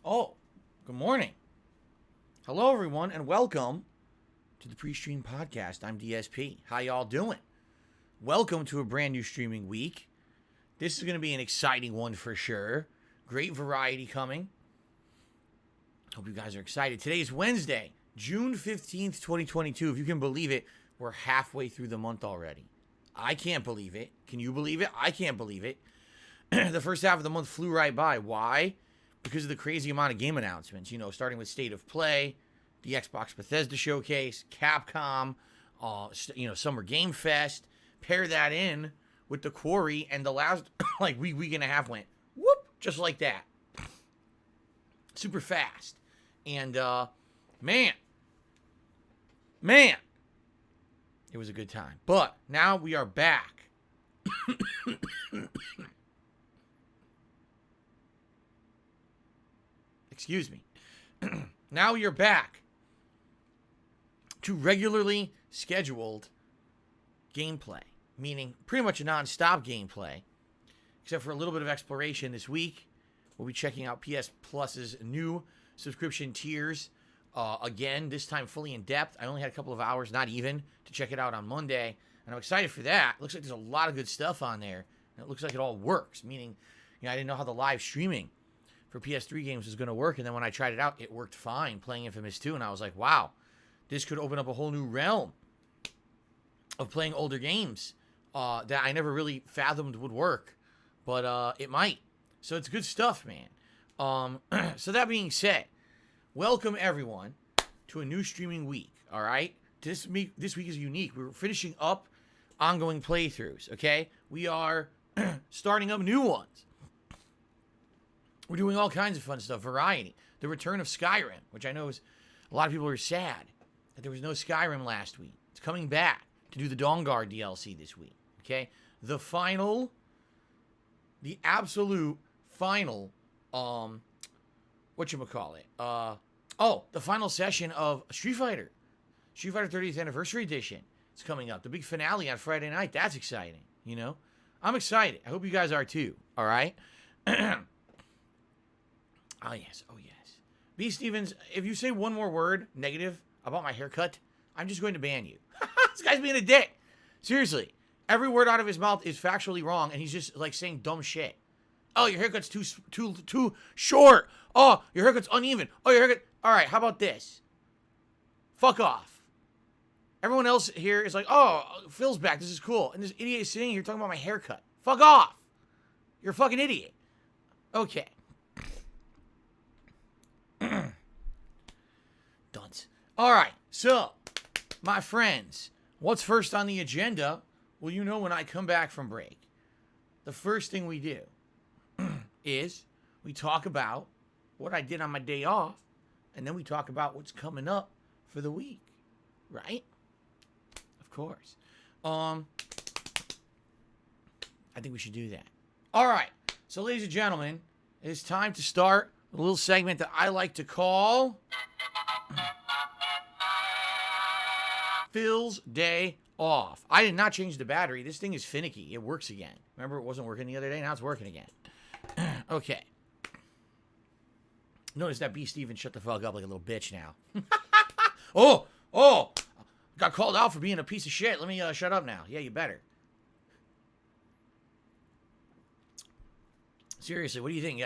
Oh, good morning. Hello, everyone, and welcome to the PreStream podcast. I'm DSP. How y'all doing? Welcome to a brand new streaming week. This is going to be an exciting one for sure. Great variety coming. Hope you guys are excited. Today is Wednesday, June 15th, 2022. If you can believe it, we're halfway through the month already. I can't believe it. Can you believe it? I can't believe it. The first half of the month flew right by. Why? Because of the crazy amount of game announcements, starting with State of Play, the Xbox Bethesda Showcase, Capcom, Summer Game Fest. Pair that in with the Quarry, and the last, week and a half went, whoop, just like that. Super fast. And, man, it was a good time. But now we are back. Excuse me. Now you're back to regularly scheduled gameplay, meaning pretty much a non-stop gameplay, except for a little bit of exploration this week. We'll be checking out PS Plus's new subscription tiers again, this time fully in depth. I only had a couple of hours, not even, to check it out on Monday, and I'm excited for that. Looks like there's a lot of good stuff on there, and it looks like it all works, meaning, I didn't know how the live streaming for PS3 games was going to work, and then when I tried it out, it worked fine, playing Infamous 2, and I was like, wow, this could open up a whole new realm of playing older games that I never really fathomed would work, but it might. So it's good stuff, man. So that being said, welcome everyone to a new streaming week, all right? This week is unique. We're finishing up ongoing playthroughs, okay? We are starting up new ones. We're doing all kinds of fun stuff, variety. The return of Skyrim, which I know is a lot of people are sad that there was no Skyrim last week. It's coming back to do the Dawnguard DLC this week, okay? The absolute final, whatchamacallit? The final session of Street Fighter 30th Anniversary Edition. It's coming up. The big finale on Friday night. That's exciting, I'm excited. I hope you guys are too, all right? Oh, yes. B. Stevens, if you say one more word negative about my haircut, I'm just going to ban you. This guy's being a dick. Seriously. Every word out of his mouth is factually wrong, and he's just, saying dumb shit. Oh, your haircut's too short. Oh, your haircut's uneven. Oh, your haircut... All right, how about this? Fuck off. Everyone else here is like, oh, Phil's back. This is cool. And this idiot is sitting here talking about my haircut. Fuck off. You're a fucking idiot. Okay. Dunce. All right, so, my friends, what's first on the agenda? Well, when I come back from break, the first thing we do is we talk about what I did on my day off, and then we talk about what's coming up for the week, right? Of course. I think we should do that. All right, so ladies and gentlemen, it's time to start a little segment that I like to call Phil's Day Off. I did not change the battery. This thing is finicky. It works again. Remember, it wasn't working the other day. Now it's working again. Okay. Notice that B. Stevens shut the fuck up like a little bitch now. Oh! Got called out for being a piece of shit. Let me shut up now. Yeah, you better. Seriously, what do you think?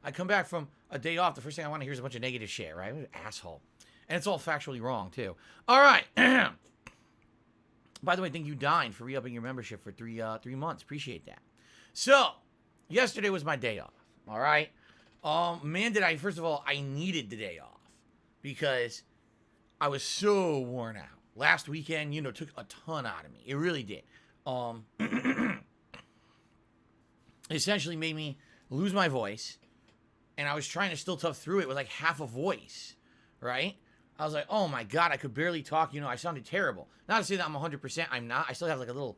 I come back from a day off, the first thing I want to hear is a bunch of negative shit, right? I'm an asshole. And it's all factually wrong, too. All right. By the way, thank you, Dine, for re-upping your membership for 3 months. Appreciate that. So, yesterday was my day off, all right? Man, first of all, I needed the day off because I was so worn out. Last weekend, took a ton out of me. It really did. It essentially made me lose my voice, and I was trying to still tough through it with half a voice, right? I was like, oh my God, I could barely talk. I sounded terrible. Not to say that I'm 100%. I'm not. I still have a little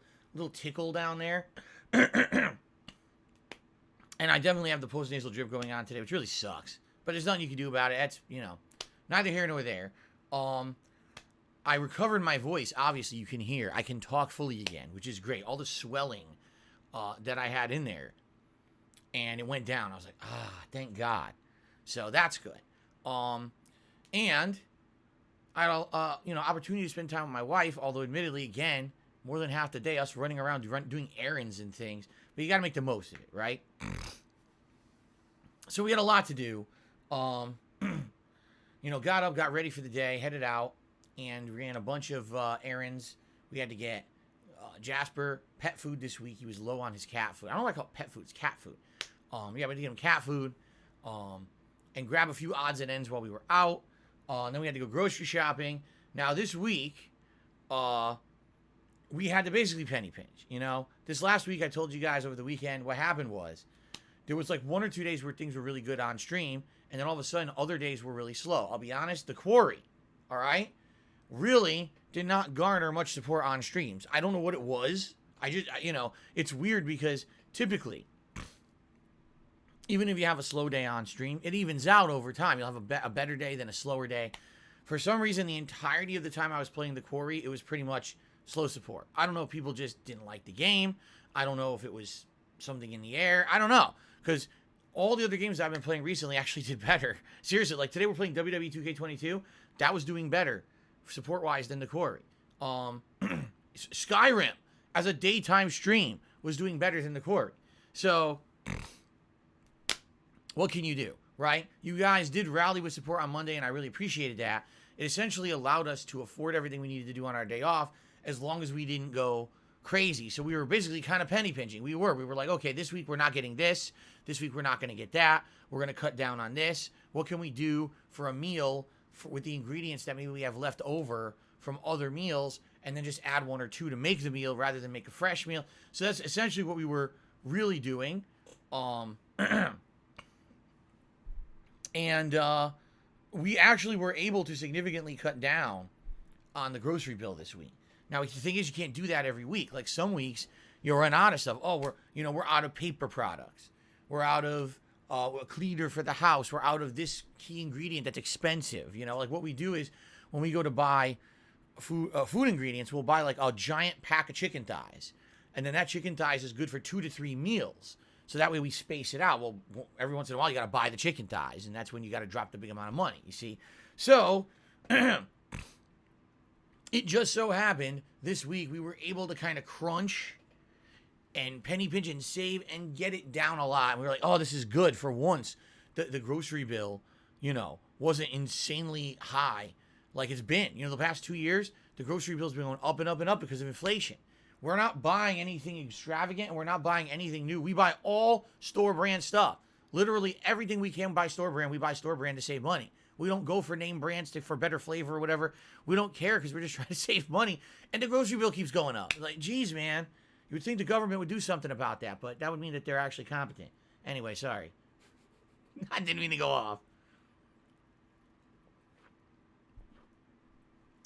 tickle down there. And I definitely have the post-nasal drip going on today, which really sucks. But there's nothing you can do about it. That's, neither here nor there. I recovered my voice. Obviously, you can hear. I can talk fully again, which is great. All the swelling that I had in there. And it went down. I was like, thank God. So that's good. And I had opportunity to spend time with my wife, although admittedly, again, more than half the day, us running around doing errands and things. But you got to make the most of it, right? So we had a lot to do. Got up, got ready for the day, headed out, and ran a bunch of errands. We had to get Jasper pet food this week. He was low on his cat food. I don't know why I call it pet food. It's cat food. We had to get him cat food and grab a few odds and ends while we were out. Then we had to go grocery shopping. Now, this week, we had to basically penny pinch. This last week, I told you guys over the weekend, what happened was there was like 1 or 2 days where things were really good on stream, and then all of a sudden, other days were really slow. I'll be honest, the quarry, all right, really did not garner much support on streams. I don't know what it was. It's weird because typically, even if you have a slow day on stream, it evens out over time. You'll have a better day than a slower day. For some reason, the entirety of the time I was playing the quarry, it was pretty much slow support. I don't know if people just didn't like the game. I don't know if it was something in the air. I don't know. Because all the other games I've been playing recently actually did better. Seriously, like today we're playing WWE 2K22. That was doing better support-wise than the quarry. Skyrim, as a daytime stream, was doing better than the quarry. So, what can you do, right? You guys did rally with support on Monday, and I really appreciated that. It essentially allowed us to afford everything we needed to do on our day off, as long as we didn't go crazy. So we were basically kind of penny pinching. We were like, okay, this week we're not getting this. This week we're not going to get that. We're going to cut down on this. What can we do for a meal with the ingredients that maybe we have left over from other meals, and then just add 1 or 2 to make the meal rather than make a fresh meal. So that's essentially what we were really doing. And we actually were able to significantly cut down on the grocery bill this week. Now, the thing is, you can't do that every week. Like some weeks, you run out of stuff. Oh, we're out of paper products. We're out of a cleaner for the house. We're out of this key ingredient that's expensive. Like what we do is when we go to buy food ingredients, we'll buy like a giant pack of chicken thighs. And then that chicken thighs is good for 2 to 3 meals. So that way we space it out. Well, every once in a while, you got to buy the chicken thighs, and that's when you got to drop the big amount of money, you see. So it just so happened this week we were able to kind of crunch and penny pinch and save and get it down a lot. And we were like, oh, this is good for once. The grocery bill, wasn't insanely high like it's been. The past 2 years, the grocery bill's been going up and up and up because of inflation. We're not buying anything extravagant, and we're not buying anything new. We buy all store brand stuff. Literally everything we can buy store brand, we buy store brand to save money. We don't go for name brands for better flavor or whatever. We don't care because we're just trying to save money. And the grocery bill keeps going up. Like, geez, man. You would think the government would do something about that, but that would mean that they're actually competent. Anyway, sorry. I didn't mean to go off.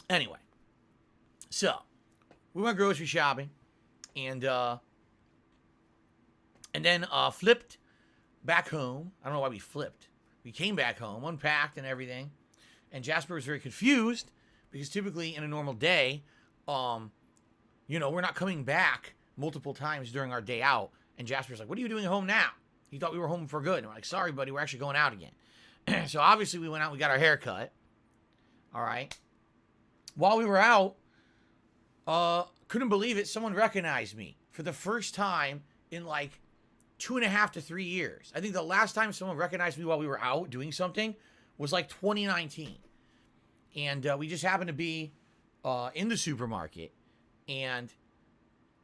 Anyway. So, we went grocery shopping, and then flipped back home. I don't know why we flipped. We came back home, unpacked and everything, and Jasper was very confused because typically in a normal day, we're not coming back multiple times during our day out. And Jasper's like, "What are you doing at home now?" He thought we were home for good. And we're like, "Sorry, buddy, we're actually going out again." So obviously we went out, we got our hair cut. All right. While we were out, couldn't believe it. Someone recognized me for the first time in like 2.5 to 3 years. I think the last time someone recognized me while we were out doing something was like 2019. And we just happened to be in the supermarket, and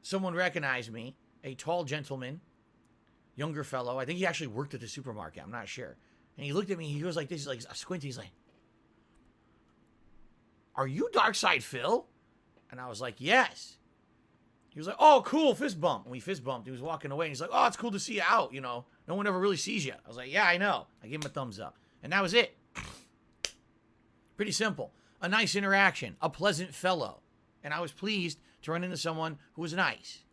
someone recognized me, a tall gentleman, younger fellow. I think he actually worked at the supermarket. I'm not sure. And he looked at me. He goes like this. He's like squinting. He's like, "Are you Darkside Phil?" And I was like, "Yes." He was like, "Oh, cool, fist bump." And we fist bumped. He was walking away. And he's like, "Oh, it's cool to see you out. No one ever really sees you." I was like, "Yeah, I know." I gave him a thumbs up. And that was it. Pretty simple. A nice interaction. A pleasant fellow. And I was pleased to run into someone who was nice.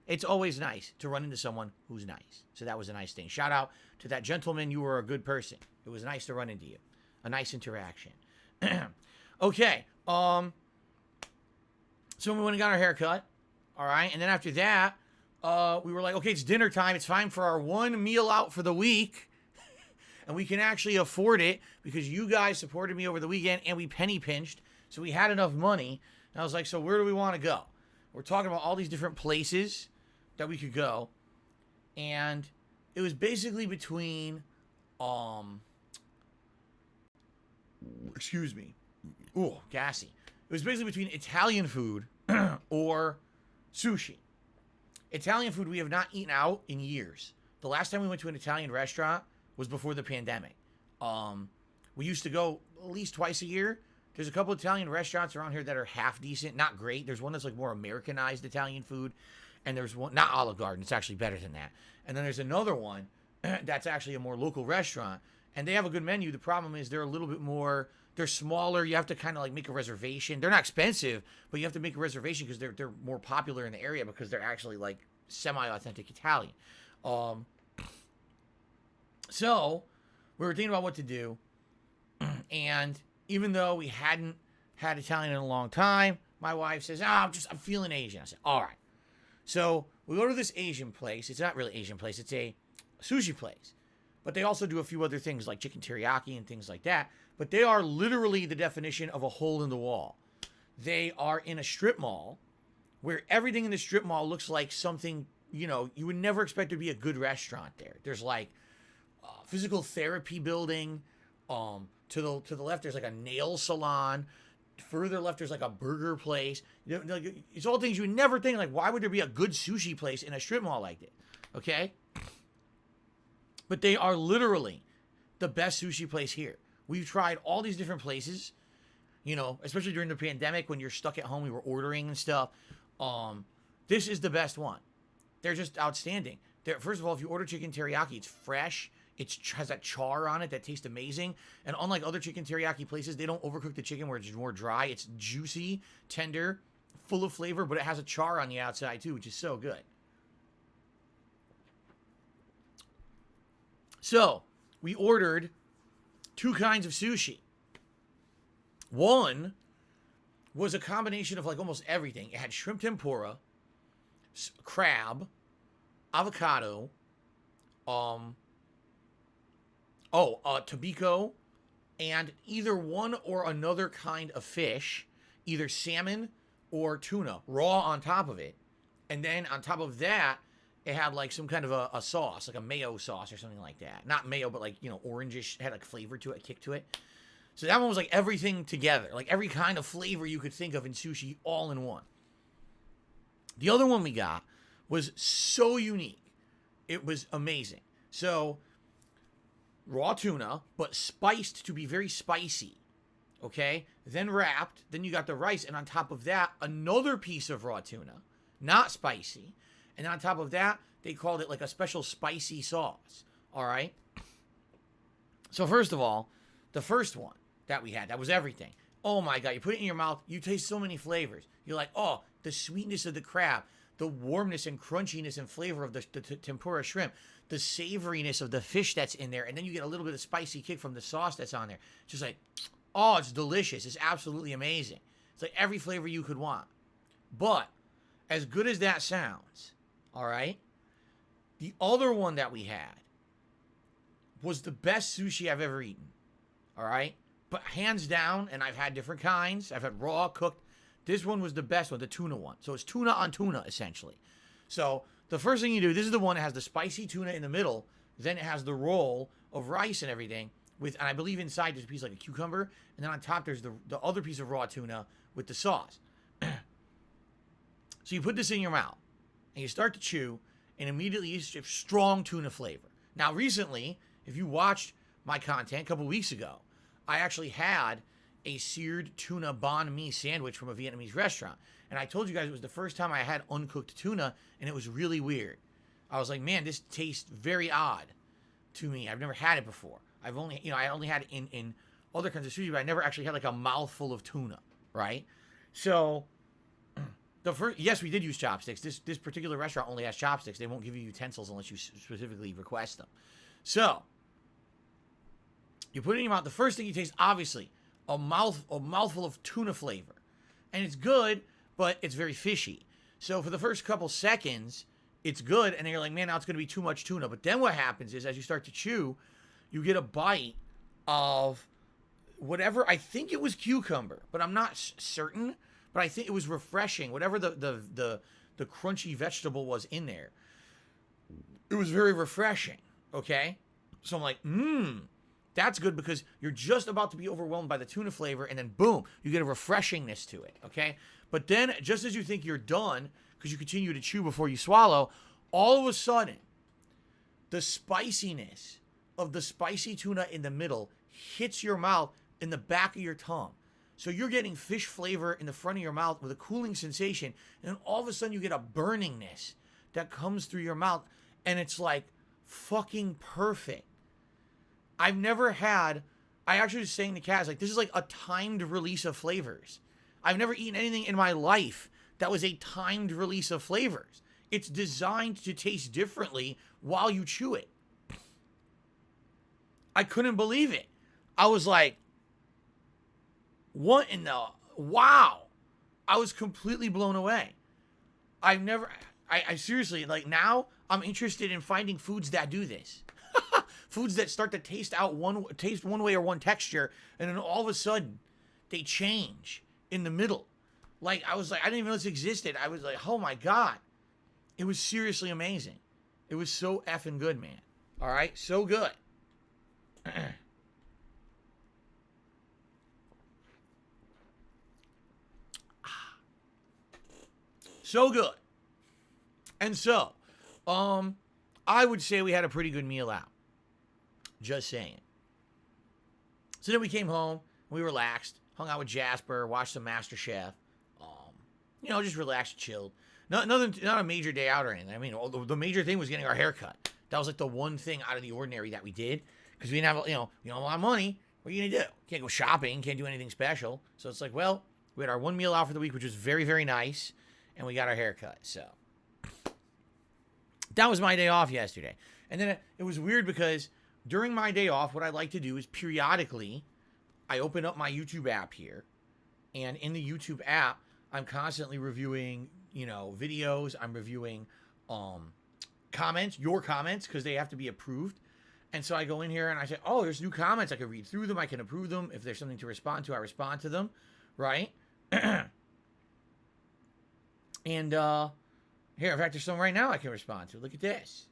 It's always nice to run into someone who's nice. So that was a nice thing. Shout out to that gentleman. You were a good person. It was nice to run into you. A nice interaction. Okay. So we went and got our hair cut. All right. And then after that, we were like, okay, it's dinner time. It's time for our one meal out for the week. and we can actually afford it because you guys supported me over the weekend and we penny pinched, so we had enough money. And I was like, so where do we want to go? We're talking about all these different places that we could go, and it was basically between, excuse me, ooh, gassy. It was basically between Italian food or sushi. Italian food we have not eaten out in years. The last time we went to an Italian restaurant was before the pandemic. We used to go at least twice a year. There's a couple Italian restaurants around here that are half decent, not great. There's one that's like more Americanized Italian food, and there's one, not Olive Garden, it's actually better than that. And then there's another one that's actually a more local restaurant, and they have a good menu. The problem is they're a little bit more, they're smaller. You have to kind of like make a reservation. They're not expensive, but you have to make a reservation because they're more popular in the area because they're actually like semi-authentic Italian. So we were thinking about what to do, and even though we hadn't had Italian in a long time, my wife says, I'm feeling Asian. I said, all right. So we go to this Asian place. It's not really Asian place. It's a sushi place. But they also do a few other things like chicken teriyaki and things like that. But they are literally the definition of a hole in the wall. They are in a strip mall where everything in the strip mall looks like something, you know, you would never expect there to be a good restaurant there. There's like a physical therapy building. To the left, there's like a nail salon. Further left, there's like a burger place. You know, it's all things you would never think. Like, why would there be a good sushi place in a strip mall like this? Okay? But they are literally the best sushi place here. We've tried all these different places, you know, especially during the pandemic when you're stuck at home, we were ordering and stuff. This is the best one. They're just outstanding. First of all, if you order chicken teriyaki, it's fresh. It has that char on it that tastes amazing. And unlike other chicken teriyaki places, they don't overcook the chicken where it's more dry. It's juicy, tender, full of flavor, but it has a char on the outside too, which is so good. So, we ordered 2 kinds of sushi. One was a combination of like almost everything. It had shrimp tempura, crab, avocado, tobiko, and either one or another kind of fish, either salmon or tuna, raw on top of it. And then on top of that, it had like some kind of a sauce, like a mayo sauce or something like that. Not mayo, but like, you know, orangish, had like flavor to it, a kick to it. So that one was like everything together, like every kind of flavor you could think of in sushi all in one. The other one we got was so unique. It was amazing. So, raw tuna, but spiced to be very spicy, okay? Then wrapped, then you got the rice, and on top of that, another piece of raw tuna, not spicy, and on top of that, they called it like a special spicy sauce, all right? So first of all, the first one that we had, that was everything. Oh my God, you put it in your mouth, you taste so many flavors. You're like, oh, the sweetness of the crab, the warmness and crunchiness and flavor of the tempura shrimp, the savoriness of the fish that's in there, and then you get a little bit of spicy kick from the sauce that's on there. It's just like, oh, it's delicious. It's absolutely amazing. It's like every flavor you could want. But as good as that sounds, all right, the other one that we had was the best sushi I've ever eaten, all right? But hands down, and I've had different kinds. I've had raw, cooked. This one was the best one, the tuna one. So it's tuna on tuna, essentially. So the first thing you do, this is the one that has the spicy tuna in the middle. Then it has the roll of rice and everything. And I believe inside there's a piece like a cucumber. And then on top there's the other piece of raw tuna with the sauce. So you put this in your mouth. And you start to chew. And immediately you have strong tuna flavor. Now recently, if you watched my content a couple weeks ago, I actually had a seared tuna banh mi sandwich from a Vietnamese restaurant. And I told you guys it was the first time I had uncooked tuna, and it was really weird. I was like, man, this tastes very odd to me. I've never had it before. I only had it in other kinds of sushi, but I never actually had like a mouthful of tuna, right? So, yes, we did use chopsticks. This particular restaurant only has chopsticks. They won't give you utensils unless you specifically request them. So, you put it in your mouth. The first thing you taste, obviously, a mouthful of tuna flavor. And it's good, but it's very fishy. So for the first couple seconds, it's good, and then you're like, man, now it's going to be too much tuna. But then what happens is, as you start to chew, you get a bite of whatever, I think it was cucumber, but I'm not certain, but I think it was refreshing. Whatever the crunchy vegetable was in there, it was very refreshing, okay? So I'm like, that's good, because you're just about to be overwhelmed by the tuna flavor, and then boom, you get a refreshingness to it, okay? But then, just as you think you're done, because you continue to chew before you swallow, all of a sudden, the spiciness of the spicy tuna in the middle hits your mouth in the back of your tongue. So you're getting fish flavor in the front of your mouth with a cooling sensation, and then all of a sudden you get a burningness that comes through your mouth, and it's like fucking perfect. I actually was saying to Kaz, like, this is like a timed release of flavors. I've never eaten anything in my life that was a timed release of flavors. It's designed to taste differently while you chew it. I couldn't believe it. I was like, what in the, wow. I was completely blown away. I seriously, like, now I'm interested in finding foods that do this. Foods that start to taste one way or one texture, and then all of a sudden they change in the middle. Like, I was like, I didn't even know this existed. I was like, oh my God. It was seriously amazing. It was so effing good, man. All right? So good. So good. And so, I would say we had a pretty good meal out. Just saying. So then we came home, we relaxed, hung out with Jasper, watched some MasterChef. Just relaxed, chilled. Not a major day out or anything. I mean, the major thing was getting our hair cut. That was like the one thing out of the ordinary that we did, because we didn't have, a lot of money. What are you gonna do? Can't go shopping, can't do anything special. So it's like, well, we had our one meal out for the week, which was very, very nice, and we got our hair cut. So that was my day off yesterday. And then it was weird because during my day off, what I like to do is periodically, I open up my YouTube app here, and in the YouTube app, I'm constantly reviewing, videos. I'm reviewing comments, your comments, because they have to be approved. And so I go in here and I say, oh, there's new comments. I can read through them. I can approve them. If there's something to respond to, I respond to them, right? And here, in fact, there's some right now I can respond to. Look at this.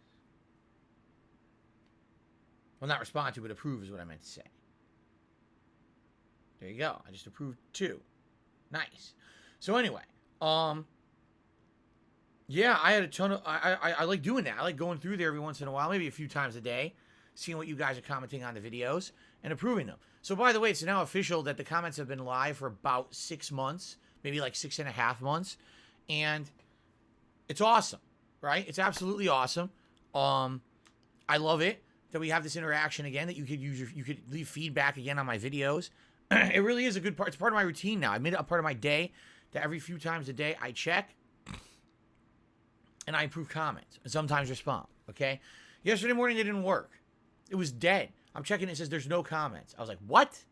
Well, not respond to, but approve is what I meant to say. There you go. I just approved 2. Nice. So anyway, yeah, I had a ton of, I like doing that. I like going through there every once in a while, maybe a few times a day, seeing what you guys are commenting on the videos and approving them. So by the way, it's now official that the comments have been live for about 6 months, maybe like 6.5 months. And it's awesome, right? It's absolutely awesome. I love it that we have this interaction again, that you could leave feedback again on my videos. It really is a good part. It's part of my routine now. I made it a part of my day that every few times a day I check and I approve comments and sometimes respond, okay? Yesterday morning, they didn't work. It was dead. I'm checking, it says there's no comments. I was like, what?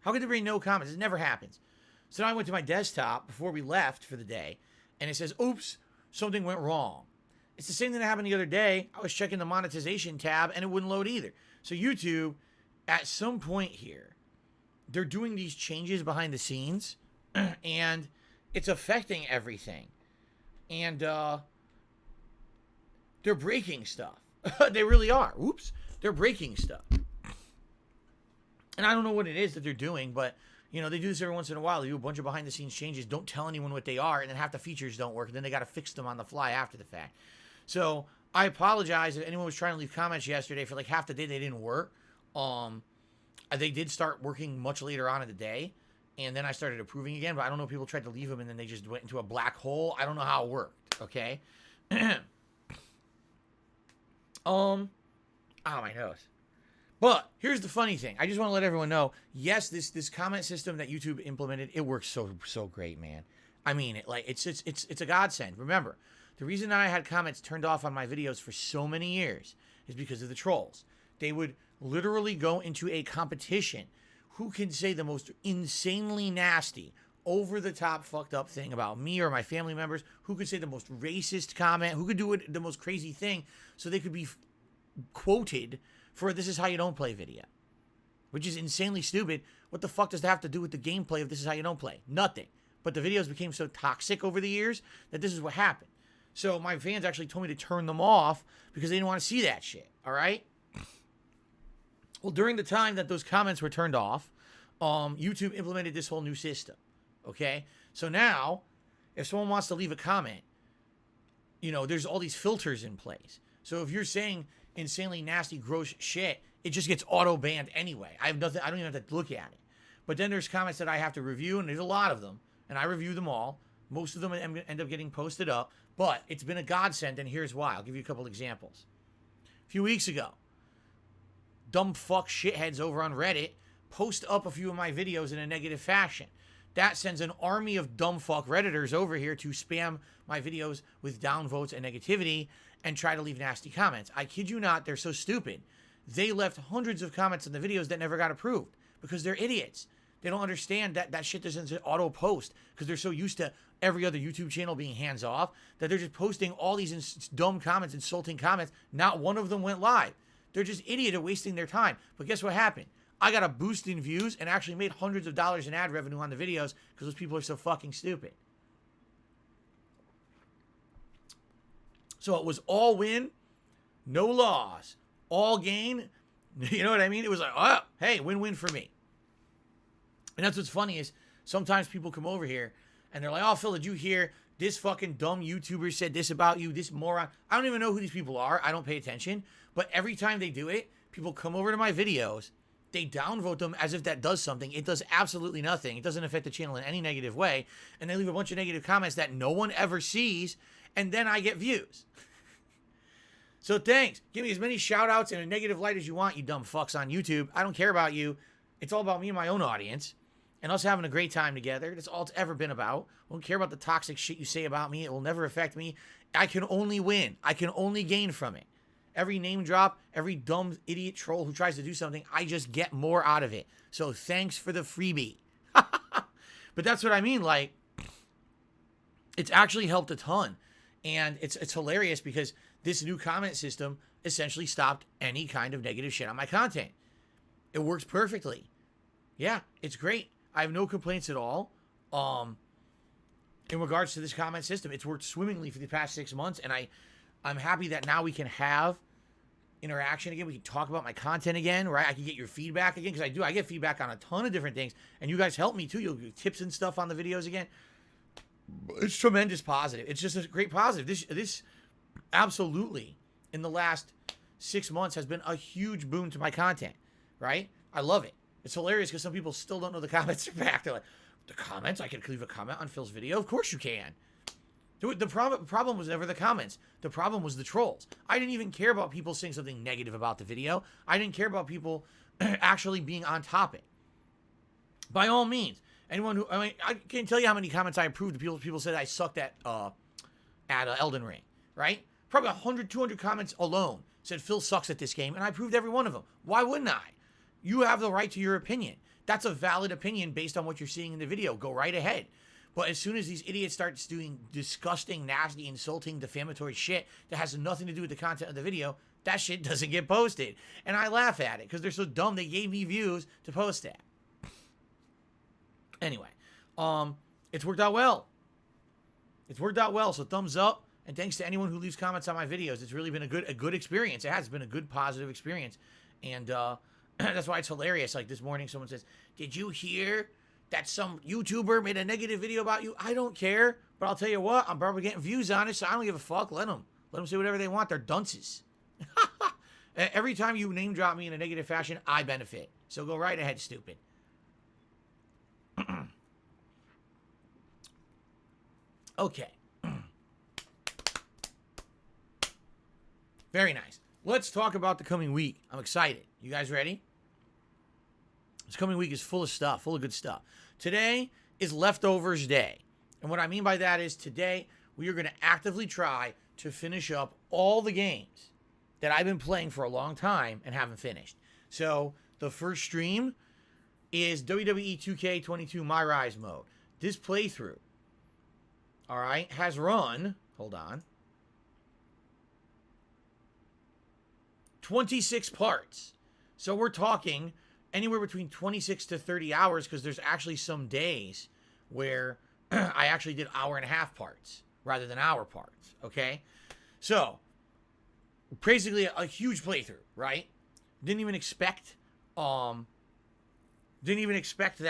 How could there be no comments? It never happens. So now I went to my desktop before we left for the day, and it says, oops, something went wrong. It's the same thing that happened the other day. I was checking the monetization tab, and it wouldn't load either. So YouTube, at some point here, they're doing these changes behind the scenes, and it's affecting everything. And they're breaking stuff. They really are. Oops. They're breaking stuff. And I don't know what it is that they're doing, but, they do this every once in a while. They do a bunch of behind-the-scenes changes, don't tell anyone what they are, and then half the features don't work, and then they got to fix them on the fly after the fact. So I apologize if anyone was trying to leave comments yesterday for like half the day they didn't work. They did start working much later on in the day, and then I started approving again, but I don't know if people tried to leave them and then they just went into a black hole. I don't know how it worked, okay? Oh, my nose. But here's the funny thing. I just want to let everyone know, yes, this comment system that YouTube implemented, it works so great, man. I mean, it's a godsend. Remember, the reason that I had comments turned off on my videos for so many years is because of the trolls. They would literally go into a competition. Who can say the most insanely nasty, over-the-top fucked up thing about me or my family members? Who could say the most racist comment? Who could do the most crazy thing so they could be quoted for a This Is How You Don't Play video, which is insanely stupid. What the fuck does that have to do with the gameplay of This Is How You Don't Play? Nothing. But the videos became so toxic over the years that this is what happened. So my fans actually told me to turn them off because they didn't want to see that shit, all right? Well, during the time that those comments were turned off, YouTube implemented this whole new system, okay? So now, if someone wants to leave a comment, you know, there's all these filters in place. So if you're saying insanely nasty, gross shit, it just gets auto-banned anyway. I don't even have to look at it. But then there's comments that I have to review, and there's a lot of them, and I review them all. Most of them end up getting posted up, but it's been a godsend, and here's why. I'll give you a couple examples. A few weeks ago, dumb fuck shitheads over on Reddit post up a few of my videos in a negative fashion. That sends an army of dumb fuck Redditors over here to spam my videos with downvotes and negativity and try to leave nasty comments. I kid you not, they're so stupid. They left hundreds of comments in the videos that never got approved because they're idiots. They don't understand that that shit doesn't auto post because they're so used to every other YouTube channel being hands off that they're just posting all these dumb comments, insulting comments. Not one of them went live. They're just idiot at wasting their time. But guess what happened? I got a boost in views and actually made hundreds of dollars in ad revenue on the videos because those people are so fucking stupid. So it was all win, no loss, all gain. You know what I mean? It was like, oh, hey, win-win for me. And that's what's funny is sometimes people come over here and they're like, oh, Phil, did you hear this fucking dumb YouTuber said this about you, this moron? I don't even know who these people are. I don't pay attention. But every time they do it, people come over to my videos, they downvote them as if that does something. It does absolutely nothing. It doesn't affect the channel in any negative way. And they leave a bunch of negative comments that no one ever sees. And then I get views. So thanks. Give me as many shout outs in a negative light as you want, you dumb fucks on YouTube. I don't care about you. It's all about me and my own audience. And us having a great time together. That's all it's ever been about. I don't care about the toxic shit you say about me. It will never affect me. I can only win. I can only gain from it. Every name drop, every dumb idiot troll who tries to do something, I just get more out of it. So thanks for the freebie. But that's what I mean. Like, it's actually helped a ton. And it's hilarious because this new comment system essentially stopped any kind of negative shit on my content. It works perfectly. Yeah, it's great. I have no complaints at all. In regards to this comment system, it's worked swimmingly for the past 6 months, and I'm happy that now we can have interaction again. We can talk about my content again, right? I can get your feedback again, because I get feedback on a ton of different things, and you guys help me too. You'll give tips and stuff on the videos again. It's tremendous positive. It's just a great positive. This absolutely, in the last 6 months, has been a huge boon to my content, right? I love it. It's hilarious because some people still don't know the comments are back. They're like, the comments? I can leave a comment on Phil's video? Of course you can. The problem was never the comments. The problem was the trolls. I didn't even care about people saying something negative about the video. I didn't care about people actually being on topic. By all means, anyone who, I mean, I can't tell you how many comments I approved. People said I sucked at Elden Ring, right? Probably 100, 200 comments alone said Phil sucks at this game, and I approved every one of them. Why wouldn't I? You have the right to your opinion. That's a valid opinion based on what you're seeing in the video. Go right ahead. But as soon as these idiots start doing disgusting, nasty, insulting, defamatory shit that has nothing to do with the content of the video, that shit doesn't get posted. And I laugh at it because they're so dumb they gave me views to post that. Anyway, it's worked out well. It's worked out well, so thumbs up. And thanks to anyone who leaves comments on my videos. It's really been a good experience. It has been a good, positive experience. And that's why it's hilarious. Like this morning, someone says, did you hear that some YouTuber made a negative video about you? I don't care. But I'll tell you what, I'm probably getting views on it, so I don't give a fuck. Let them say whatever they want. They're dunces. Every time you name drop me in a negative fashion, I benefit. So go right ahead, stupid. Okay. Very nice. Let's talk about the coming week. I'm excited. You guys ready? This coming week is full of stuff, full of good stuff. Today is Leftovers Day. And what I mean by that is today we are going to actively try to finish up all the games that I've been playing for a long time and haven't finished. So the first stream is WWE 2K22 My Rise mode. This playthrough, all right, has run, hold on, 26 parts. So we're talking anywhere between 26 to 30 hours because there's actually some days where I actually did hour-and-a-half parts rather than hour parts, okay? So, basically a huge playthrough, right? Didn't even expect that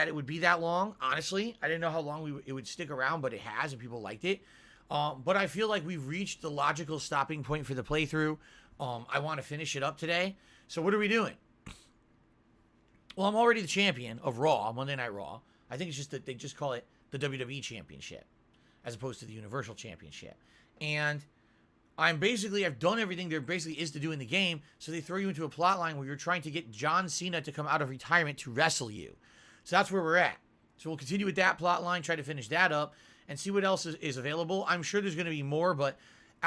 it would be that long, honestly. I didn't know how long it would stick around, but it has, and people liked it. But I feel like we've reached the logical stopping point for the playthrough. I want to finish it up today. So what are we doing? Well, I'm already the champion of Raw, Monday Night Raw. I think it's just that they just call it the WWE Championship as opposed to the Universal Championship. And I've done everything there basically is to do in the game, so they throw you into a plot line where you're trying to get John Cena to come out of retirement to wrestle you. So that's where we're at. So we'll continue with that plot line, try to finish that up, and see what else is available. I'm sure there's going to be more, but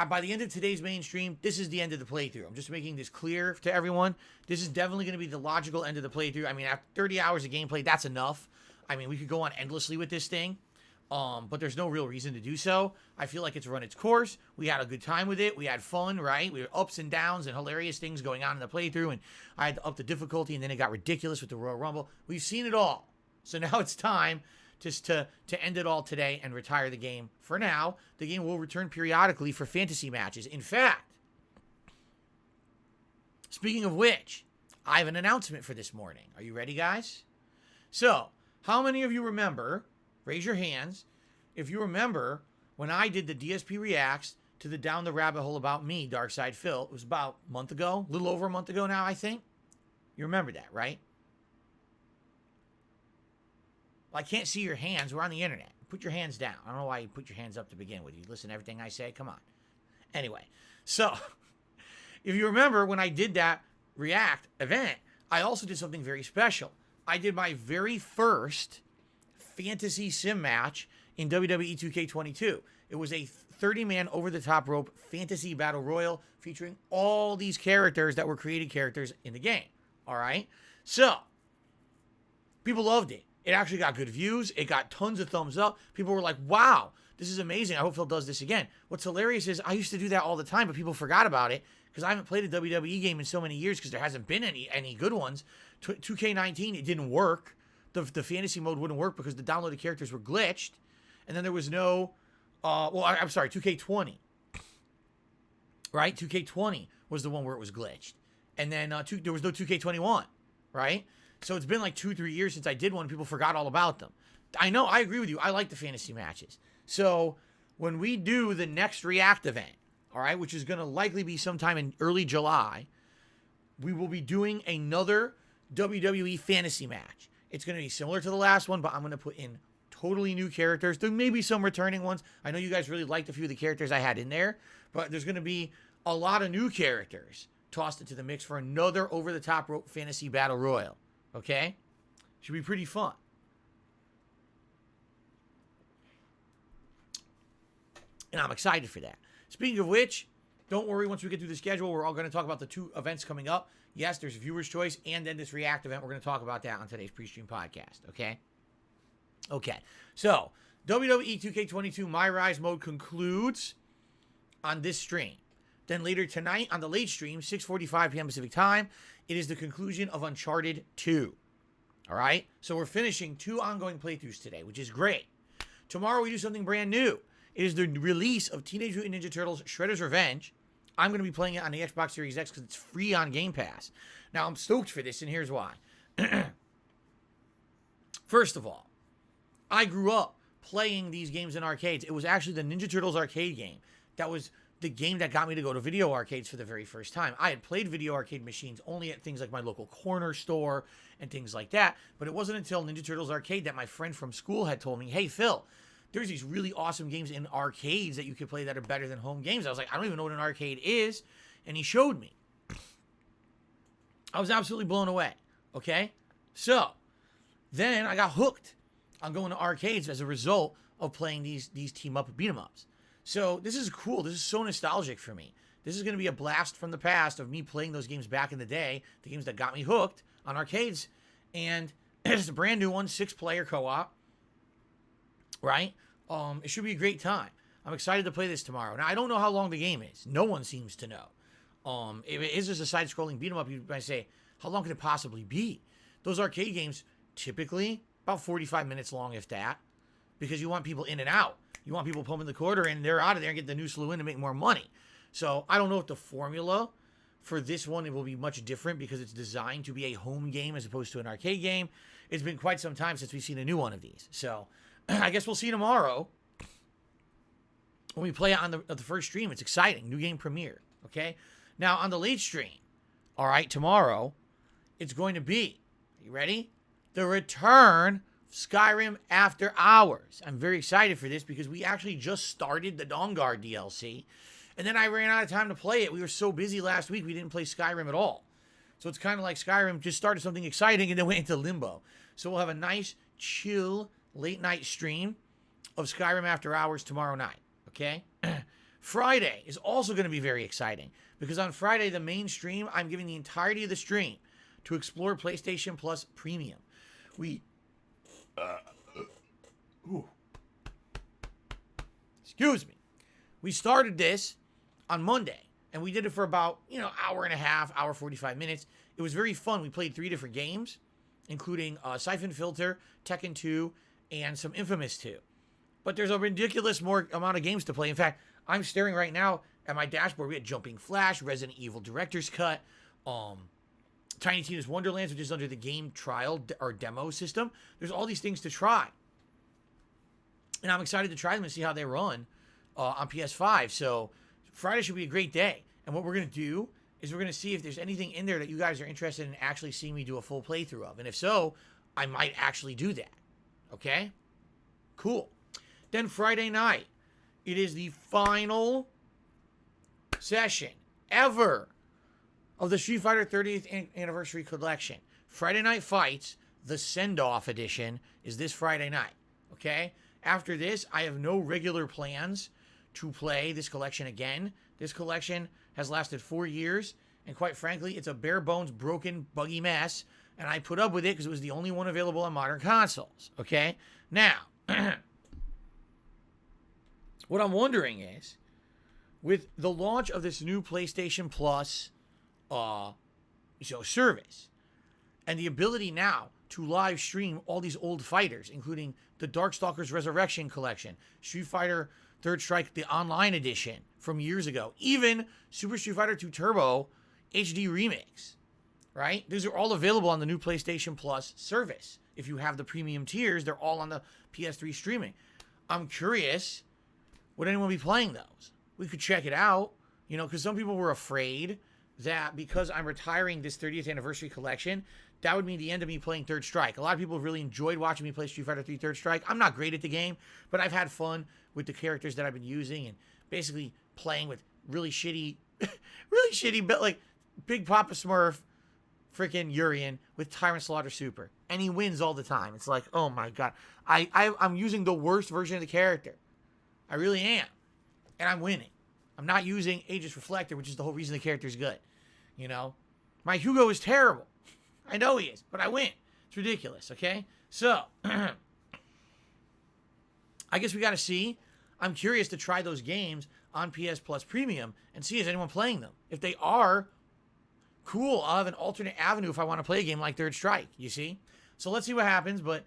by the end of today's main stream, this is the end of the playthrough. I'm just making this clear to everyone. This is definitely going to be the logical end of the playthrough. I mean, after 30 hours of gameplay, that's enough. I mean, we could go on endlessly with this thing. But there's no real reason to do so. I feel like it's run its course. We had a good time with it. We had fun, right? We had ups and downs and hilarious things going on in the playthrough, and I had to up the difficulty, and then it got ridiculous with the Royal Rumble. We've seen it all. So now it's time just to end it all today and retire the game. For now, the game will return periodically for fantasy matches. In fact, speaking of which, I have an announcement for this morning. Are you ready, guys? So, how many of you remember... Raise your hands if you remember when I did the DSP Reacts to the Down the Rabbit Hole About Me, Darkside Phil. It was about a month ago, a little over a month ago now, I think. You remember that, right? Well, I can't see your hands. We're on the internet. Put your hands down. I don't know why you put your hands up to begin with. You listen to everything I say? Come on. Anyway, so if you remember when I did that React event, I also did something very special. I did my very first fantasy sim match in WWE 2K22. It was a 30-man over-the-top rope fantasy battle royal featuring all these characters that were created characters in the game. All right? So, people loved it. It actually got good views. It got tons of thumbs up. People were like, wow, this is amazing. I hope Phil does this again. What's hilarious is I used to do that all the time, but people forgot about it because I haven't played a WWE game in so many years because there hasn't been any good ones. 2K19, it didn't work. The fantasy mode wouldn't work because the downloaded characters were glitched. And then there was no... I'm sorry, 2K20. Right? 2K20 was the one where it was glitched. And then there was no 2K21. Right? So it's been like 2-3 years since I did one. People forgot all about them. I know, I agree with you. I like the fantasy matches. So when we do the next React event, all right, which is going to likely be sometime in early July, we will be doing another WWE fantasy match. It's going to be similar to the last one, but I'm going to put in totally new characters. There may be some returning ones. I know you guys really liked a few of the characters I had in there, but there's going to be a lot of new characters tossed into the mix for another over-the-top rope fantasy battle royal. Okay? Should be pretty fun. And I'm excited for that. Speaking of which, don't worry, once we get through the schedule, we're all going to talk about the 2 events coming up. Yes, there's a viewer's choice, and then this React event. We're going to talk about that on today's PreStream podcast, okay? Okay, so WWE 2K22 My Rise mode concludes on this stream. Then later tonight on the late stream, 6:45 p.m. Pacific time, it is the conclusion of Uncharted 2. All right? So we're finishing 2 ongoing playthroughs today, which is great. Tomorrow we do something brand new. It is the release of Teenage Mutant Ninja Turtles Shredder's Revenge. I'm going to be playing it on the Xbox Series X because it's free on Game Pass. Now, I'm stoked for this, and here's why. First of all, I grew up playing these games in arcades. It was actually the Ninja Turtles arcade game. That was the game that got me to go to video arcades for the very first time. I had played video arcade machines only at things like my local corner store and things like that. But it wasn't until Ninja Turtles arcade that my friend from school had told me, hey, Phil, there's these really awesome games in arcades that you can play that are better than home games. I was like, I don't even know what an arcade is. And he showed me. I was absolutely blown away. Okay? So, then I got hooked on going to arcades as a result of playing these team-up beat-em-ups. So, this is cool. This is so nostalgic for me. This is going to be a blast from the past of me playing those games back in the day, the games that got me hooked on arcades. And it's a brand new one, 6-player co-op. Right? It should be a great time. I'm excited to play this tomorrow. Now, I don't know how long the game is. No one seems to know. If it is just a side-scrolling beat 'em up, you might say, how long could it possibly be? Those arcade games, typically about 45 minutes long, if that, because you want people in and out. You want people pumping the quarter in, they're out of there and get the new slew in to make more money. So I don't know if the formula for this one, it will be much different because it's designed to be a home game as opposed to an arcade game. It's been quite some time since we've seen a new one of these. So I guess we'll see tomorrow when we play it on the first stream. It's exciting. New game premiere. Okay? Now, on the late stream, all right, tomorrow, it's going to be, you ready? The return of Skyrim After Hours. I'm very excited for this because we actually just started the Dawnguard DLC. And then I ran out of time to play it. We were so busy last week, we didn't play Skyrim at all. So it's kind of like Skyrim just started something exciting and then went into limbo. So we'll have a nice, chill, late-night stream of Skyrim After Hours tomorrow night. Okay? Friday is also going to be very exciting because on Friday, the main stream, I'm giving the entirety of the stream to explore PlayStation Plus Premium. Excuse me. We started this on Monday, and we did it for about, hour and a half, hour 45 minutes. It was very fun. We played 3 different games, including Siphon Filter, Tekken 2, and some Infamous 2. But there's a ridiculous more amount of games to play. In fact, I'm staring right now at my dashboard. We had Jumping Flash, Resident Evil Director's Cut, Tiny Tina's Wonderlands, which is under the game trial or demo system. There's all these things to try. And I'm excited to try them and see how they run on PS5. So Friday should be a great day. And what we're going to do is we're going to see if there's anything in there that you guys are interested in actually seeing me do a full playthrough of. And if so, I might actually do that. Okay? Cool. Then Friday night, it is the final session ever of the Street Fighter 30th Anniversary Collection. Friday Night Fights, the Send-Off Edition, is this Friday night. Okay? After this, I have no regular plans to play this collection again. This collection has lasted 4 years, and quite frankly, it's a bare-bones, broken, buggy mess, and I put up with it because it was the only one available on modern consoles. Okay? Now, what I'm wondering is, with the launch of this new PlayStation Plus service, and the ability now to live stream all these old fighters, including the Darkstalkers Resurrection Collection, Street Fighter Third Strike, the online edition from years ago, even Super Street Fighter 2 Turbo HD Remix, right? These are all available on the new PlayStation Plus service. If you have the premium tiers, they're all on the PS3 streaming. I'm curious, would anyone be playing those? We could check it out, because some people were afraid that because I'm retiring this 30th Anniversary Collection, that would mean the end of me playing Third Strike. A lot of people really enjoyed watching me play Street Fighter 3 Third Strike. I'm not great at the game, but I've had fun with the characters that I've been using and basically playing with really shitty, but like Big Papa Smurf, freaking Urian with Tyrant Slaughter Super. And he wins all the time. It's like, oh my God. I'm using the worst version of the character. I really am. And I'm winning. I'm not using Aegis Reflector, which is the whole reason the character's good. My Hugo is terrible. I know he is, but I win. It's ridiculous, okay? So, I guess we got to see. I'm curious to try those games on PS Plus Premium and see is anyone playing them. If they are, cool. I'll have an alternate avenue if I want to play a game like Third Strike, you see? So let's see what happens, but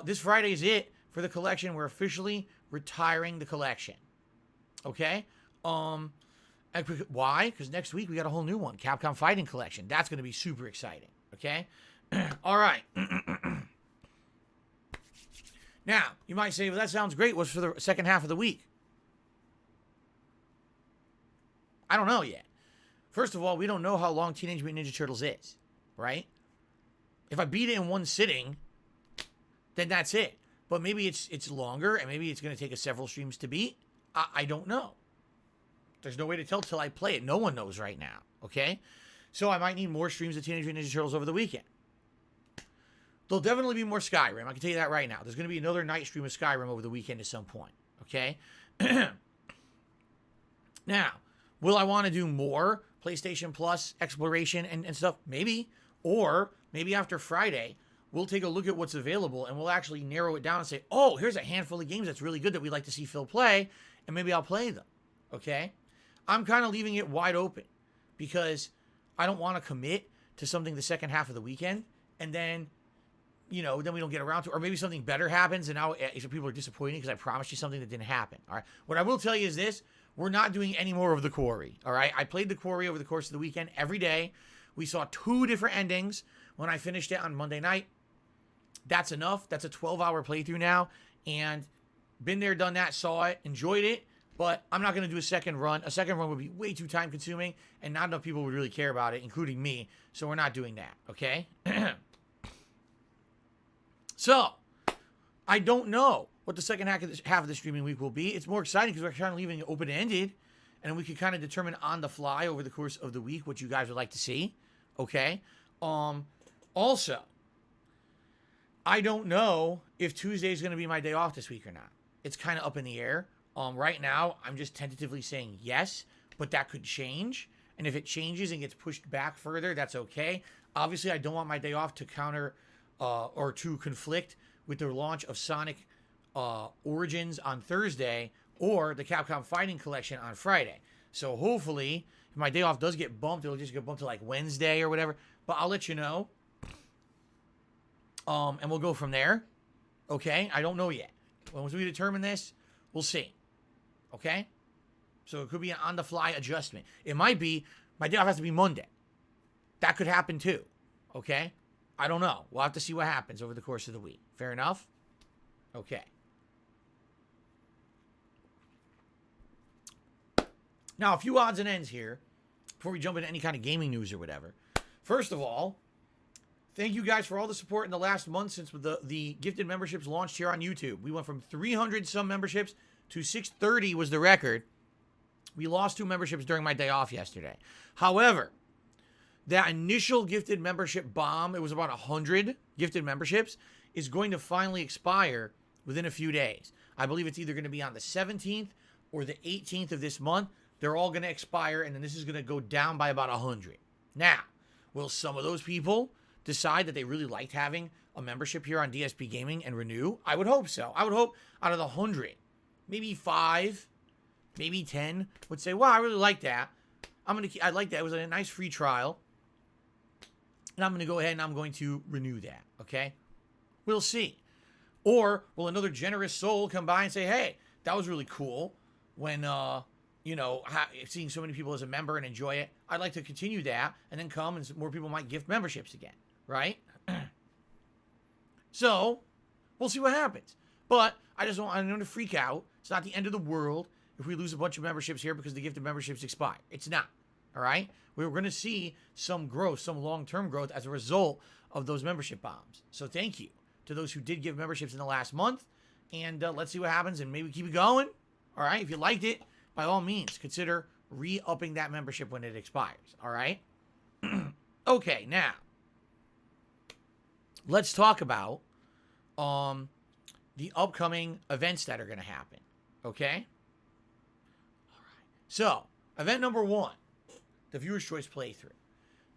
this Friday is it for the collection. We're officially retiring the collection. Okay? Why? Because next week we got a whole new one, Capcom Fighting Collection. That's going to be super exciting. Okay? All right. Now, you might say, well, that sounds great. What's for the second half of the week? I don't know yet. First of all, we don't know how long Teenage Mutant Ninja Turtles is, right? If I beat it in one sitting, then that's it. But maybe it's longer, and maybe it's going to take us several streams to beat. I don't know. There's no way to tell till I play it. No one knows right now, okay? So I might need more streams of Teenage Mutant Ninja Turtles over the weekend. There'll definitely be more Skyrim. I can tell you that right now. There's going to be another night stream of Skyrim over the weekend at some point, okay? Now, will I want to do more PlayStation Plus exploration and stuff? Maybe. Or maybe after Friday, we'll take a look at what's available and we'll actually narrow it down and say, oh, here's a handful of games that's really good that we'd like to see Phil play, and maybe I'll play them, okay? I'm kind of leaving it wide open because I don't want to commit to something the second half of the weekend and then, then we don't get around to it. Or maybe something better happens and now people are disappointed because I promised you something that didn't happen. All right. What I will tell you is this. We're not doing any more of the Quarry. All right. I played the Quarry over the course of the weekend every day. We saw 2 different endings when I finished it on Monday night. That's enough. That's a 12-hour playthrough now. And been there, done that, saw it, enjoyed it. But I'm not going to do a second run. A second run would be way too time-consuming, and not enough people would really care about it, including me. So we're not doing that, okay? So, I don't know what the second half of the streaming week will be. It's more exciting because we're kind of leaving it open-ended, and we can kind of determine on the fly over the course of the week what you guys would like to see, okay? Also, I don't know if Tuesday is going to be my day off this week or not. It's kind of up in the air. Right now, I'm just tentatively saying yes, but that could change. And if it changes and gets pushed back further, that's okay. Obviously, I don't want my day off to counter or to conflict with the launch of Sonic Origins on Thursday or the Capcom Fighting Collection on Friday. So hopefully, if my day off does get bumped, it'll just get bumped to like Wednesday or whatever. But I'll let you know. And we'll go from there. Okay? I don't know yet. Once we determine this, we'll see. Okay? So it could be an on-the-fly adjustment. It might be, my day off has to be Monday. That could happen too. Okay? I don't know. We'll have to see what happens over the course of the week. Fair enough? Okay. Now, a few odds and ends here before we jump into any kind of gaming news or whatever. First of all, thank you guys for all the support in the last month since the gifted memberships launched here on YouTube. We went from 300 some memberships to 630 was the record. We lost 2 memberships during my day off yesterday. However, that initial gifted membership bomb, it was about 100 gifted memberships, is going to finally expire within a few days. I believe it's either going to be on the 17th or the 18th of this month. They're all going to expire, and then this is going to go down by about 100. Now, will some of those people decide that they really liked having a membership here on DSPGaming and renew? I would hope so. I would hope out of the 100, maybe 5, maybe 10 would say, wow, I really like that. I like that. It was a nice free trial. And I'm going to go ahead and I'm going to renew that. Okay? We'll see. Or will another generous soul come by and say, hey, that was really cool when, seeing so many people as a member and enjoy it. I'd like to continue that and then come and more people might gift memberships again. Right? So, we'll see what happens. But I don't want to freak out. It's not the end of the world if we lose a bunch of memberships here because the gifted memberships expire. It's not. All right? We're going to see some growth, some long-term growth as a result of those membership bombs. So thank you to those who did give memberships in the last month. And let's see what happens and maybe keep it going. All right? If you liked it, by all means, consider re-upping that membership when it expires. All right? Okay, now, let's talk about the upcoming events that are going to happen. Okay? All right. So, event number 1, the Viewer's Choice playthrough.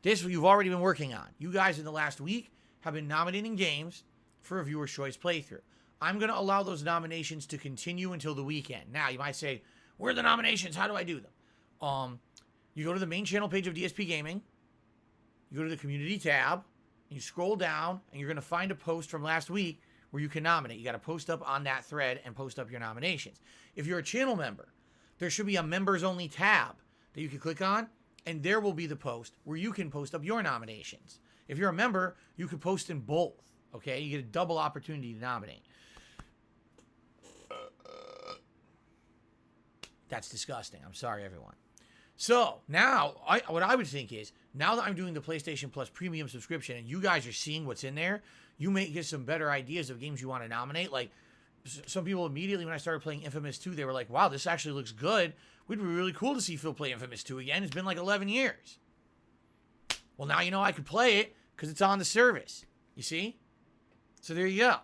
This you've already been working on. You guys in the last week have been nominating games for a Viewer's Choice playthrough. I'm going to allow those nominations to continue until the weekend. Now, you might say, where are the nominations? How do I do them? You go to the main channel page of DSP Gaming. You go to the community tab. And you scroll down, and you're going to find a post from last week where you can nominate. You got to post up on that thread and post up your nominations. If you're a channel member, there should be a members-only tab that you can click on, and there will be the post where you can post up your nominations. If you're a member, you can post in both. Okay? You get a double opportunity to nominate. That's disgusting. I'm sorry, everyone. So, now, what I would think is, now that I'm doing the PlayStation Plus Premium subscription and you guys are seeing what's in there, you may get some better ideas of games you want to nominate. Like, some people immediately, when I started playing Infamous 2, they were like, wow, this actually looks good. Would be really cool to see Phil play Infamous 2 again. It's been like 11 years. Well, now you know I could play it because it's on the service. You see? So there you go.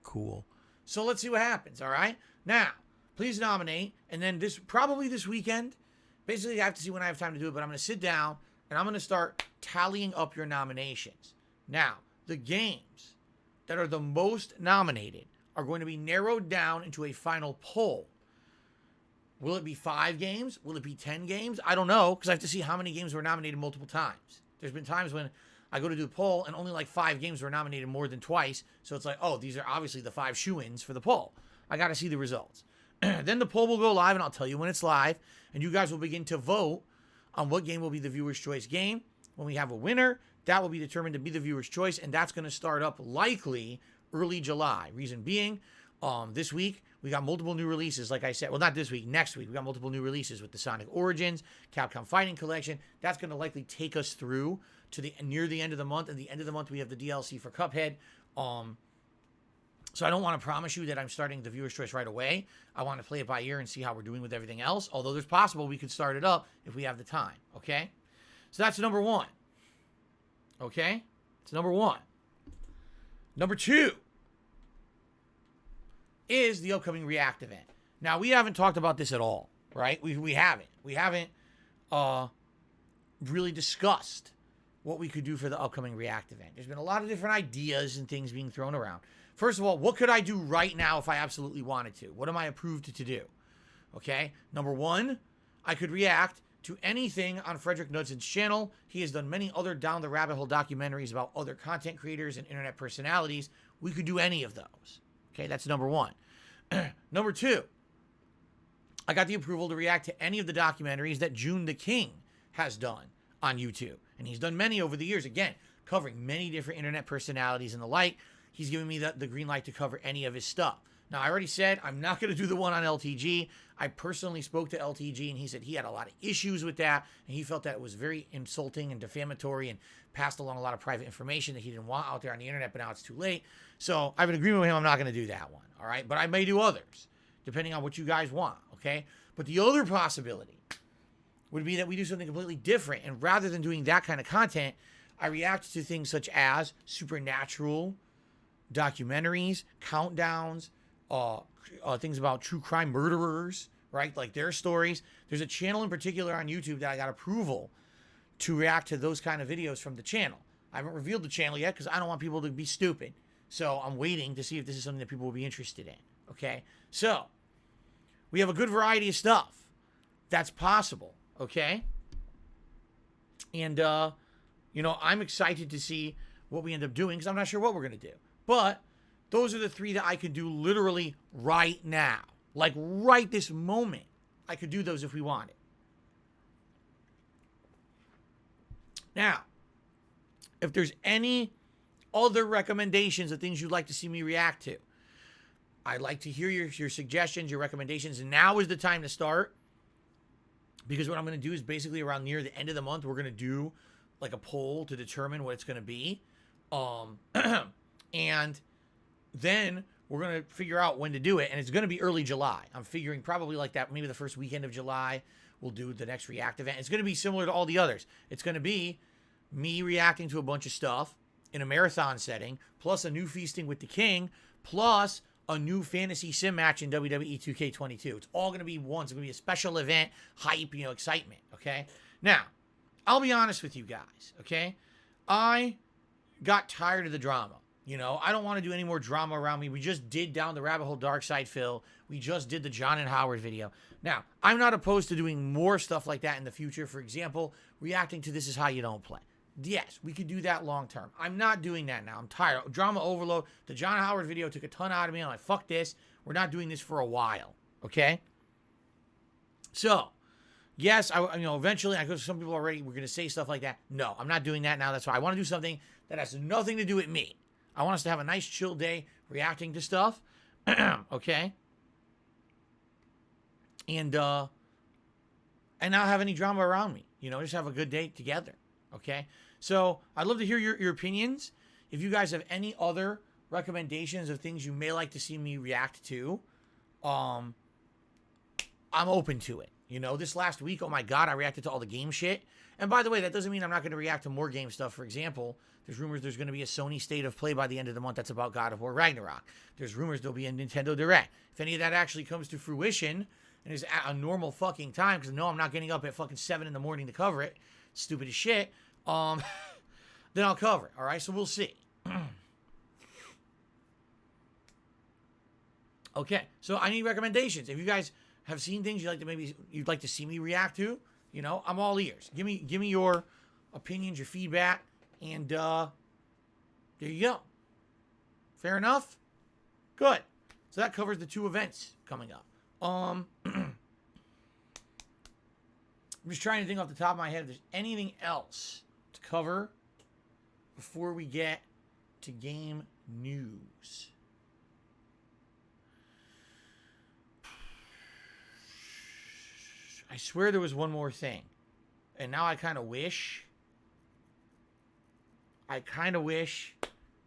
Cool. So let's see what happens, all right? Now, please nominate, and then probably this weekend, basically I have to see when I have time to do it, but I'm going to sit down, and I'm going to start tallying up your nominations. Now, the games that are the most nominated are going to be narrowed down into a final poll. Will it be 5 games? Will it be 10 games? I don't know, because I have to see how many games were nominated multiple times. There's been times when I go to do a poll and only like 5 games were nominated more than twice. So it's like, oh, these are obviously the 5 shoo-ins for the poll. I got to see the results. Then the poll will go live, and I'll tell you when it's live. And you guys will begin to vote on what game will be the viewer's choice game. When we have a winner, that will be determined to be the viewer's choice. And that's going to start up likely early July. Reason being, this week, we got multiple new releases, like I said. Well, not this week, next week. We got multiple new releases with the Sonic Origins, Capcom Fighting Collection. That's going to likely take us through to near the end of the month. At the end of the month, we have the DLC for Cuphead. So I don't want to promise you that I'm starting the viewer's choice right away. I want to play it by ear and see how we're doing with everything else. Although there's possible we could start it up if we have the time. Okay? So that's number 1. Okay? It's number 1. Number 2 is the upcoming React event. Now, we haven't talked about this at all, right? We haven't. We haven't really discussed what we could do for the upcoming React event. There's been a lot of different ideas and things being thrown around. First of all, what could I do right now if I absolutely wanted to? What am I approved to do? Okay? Number 1, I could react to anything on Frederick Nudson's channel. He has done many other Down the Rabbit Hole documentaries about other content creators and internet personalities. We could do any of those. Okay, that's number 1. Number 2, I got the approval to react to any of the documentaries that June the King has done on YouTube. And he's done many over the years, again, covering many different internet personalities and the like. He's given me the green light to cover any of his stuff. Now, I already said I'm not going to do the one on LTG. I personally spoke to LTG, and he said he had a lot of issues with that, and he felt that it was very insulting and defamatory and passed along a lot of private information that he didn't want out there on the internet, but now it's too late. So I have an agreement with him. I'm not going to do that one, all right? But I may do others, depending on what you guys want, okay? But the other possibility would be that we do something completely different, and rather than doing that kind of content, I react to things such as supernatural documentaries, countdowns, things about true crime murderers, right? Like their stories. There's a channel in particular on YouTube that I got approval to react to those kind of videos from the channel. I haven't revealed the channel yet because I don't want people to be stupid. So I'm waiting to see if this is something that people will be interested in. Okay? So we have a good variety of stuff that's possible. Okay? And, I'm excited to see what we end up doing because I'm not sure what we're going to do. But those are the 3 that I could do literally right now. Like right this moment. I could do those if we wanted. Now, if there's any other recommendations of things you'd like to see me react to, I'd like to hear your suggestions, your recommendations. And now is the time to start. Because what I'm going to do is basically around near the end of the month, we're going to do like a poll to determine what it's going to be. And then we're going to figure out when to do it. And it's going to be early July. I'm figuring probably like that, maybe the first weekend of July, we'll do the next React event. It's going to be similar to all the others. It's going to be me reacting to a bunch of stuff in a marathon setting, plus a new Feasting with the King, plus a new fantasy sim match in WWE 2K22. It's all going to be one. It's going to be a special event, hype, excitement, okay? Now, I'll be honest with you guys, okay? I got tired of the drama. I don't want to do any more drama around me. We just did Down the Rabbit Hole Dark Side Phil. We just did the John and Howard video. Now, I'm not opposed to doing more stuff like that in the future. For example, reacting to This Is How You Don't Play. Yes, we could do that long term. I'm not doing that now. I'm tired. Drama overload. The John Howard video took a ton out of me. I'm like, fuck this. We're not doing this for a while. Okay? So, yes, eventually, some people already were going to say stuff like that. No, I'm not doing that now. That's why I want to do something that has nothing to do with me. I want us to have a nice chill day reacting to stuff. Okay? And not have any drama around me. Just have a good day together. Okay? So, I'd love to hear your opinions. If you guys have any other recommendations of things you may like to see me react to, I'm open to it. This last week, oh my God, I reacted to all the game shit. And by the way, that doesn't mean I'm not going to react to more game stuff. For example, there's rumors there's going to be a Sony State of Play by the end of the month that's about God of War Ragnarok. There's rumors there'll be a Nintendo Direct. If any of that actually comes to fruition and is at a normal fucking time, because no, I'm not getting up at fucking 7 in the morning to cover it, stupid as shit, then I'll cover it. All right, so we'll see. Okay, so I need recommendations. If you guys have seen things you'd like to see me react to, I'm all ears. Give me your opinions, your feedback, and there you go. Fair enough? Good. So that covers the 2 events coming up. I'm just trying to think off the top of my head if there's anything else to cover before we get to game news. I swear there was one more thing. And now I kind of wish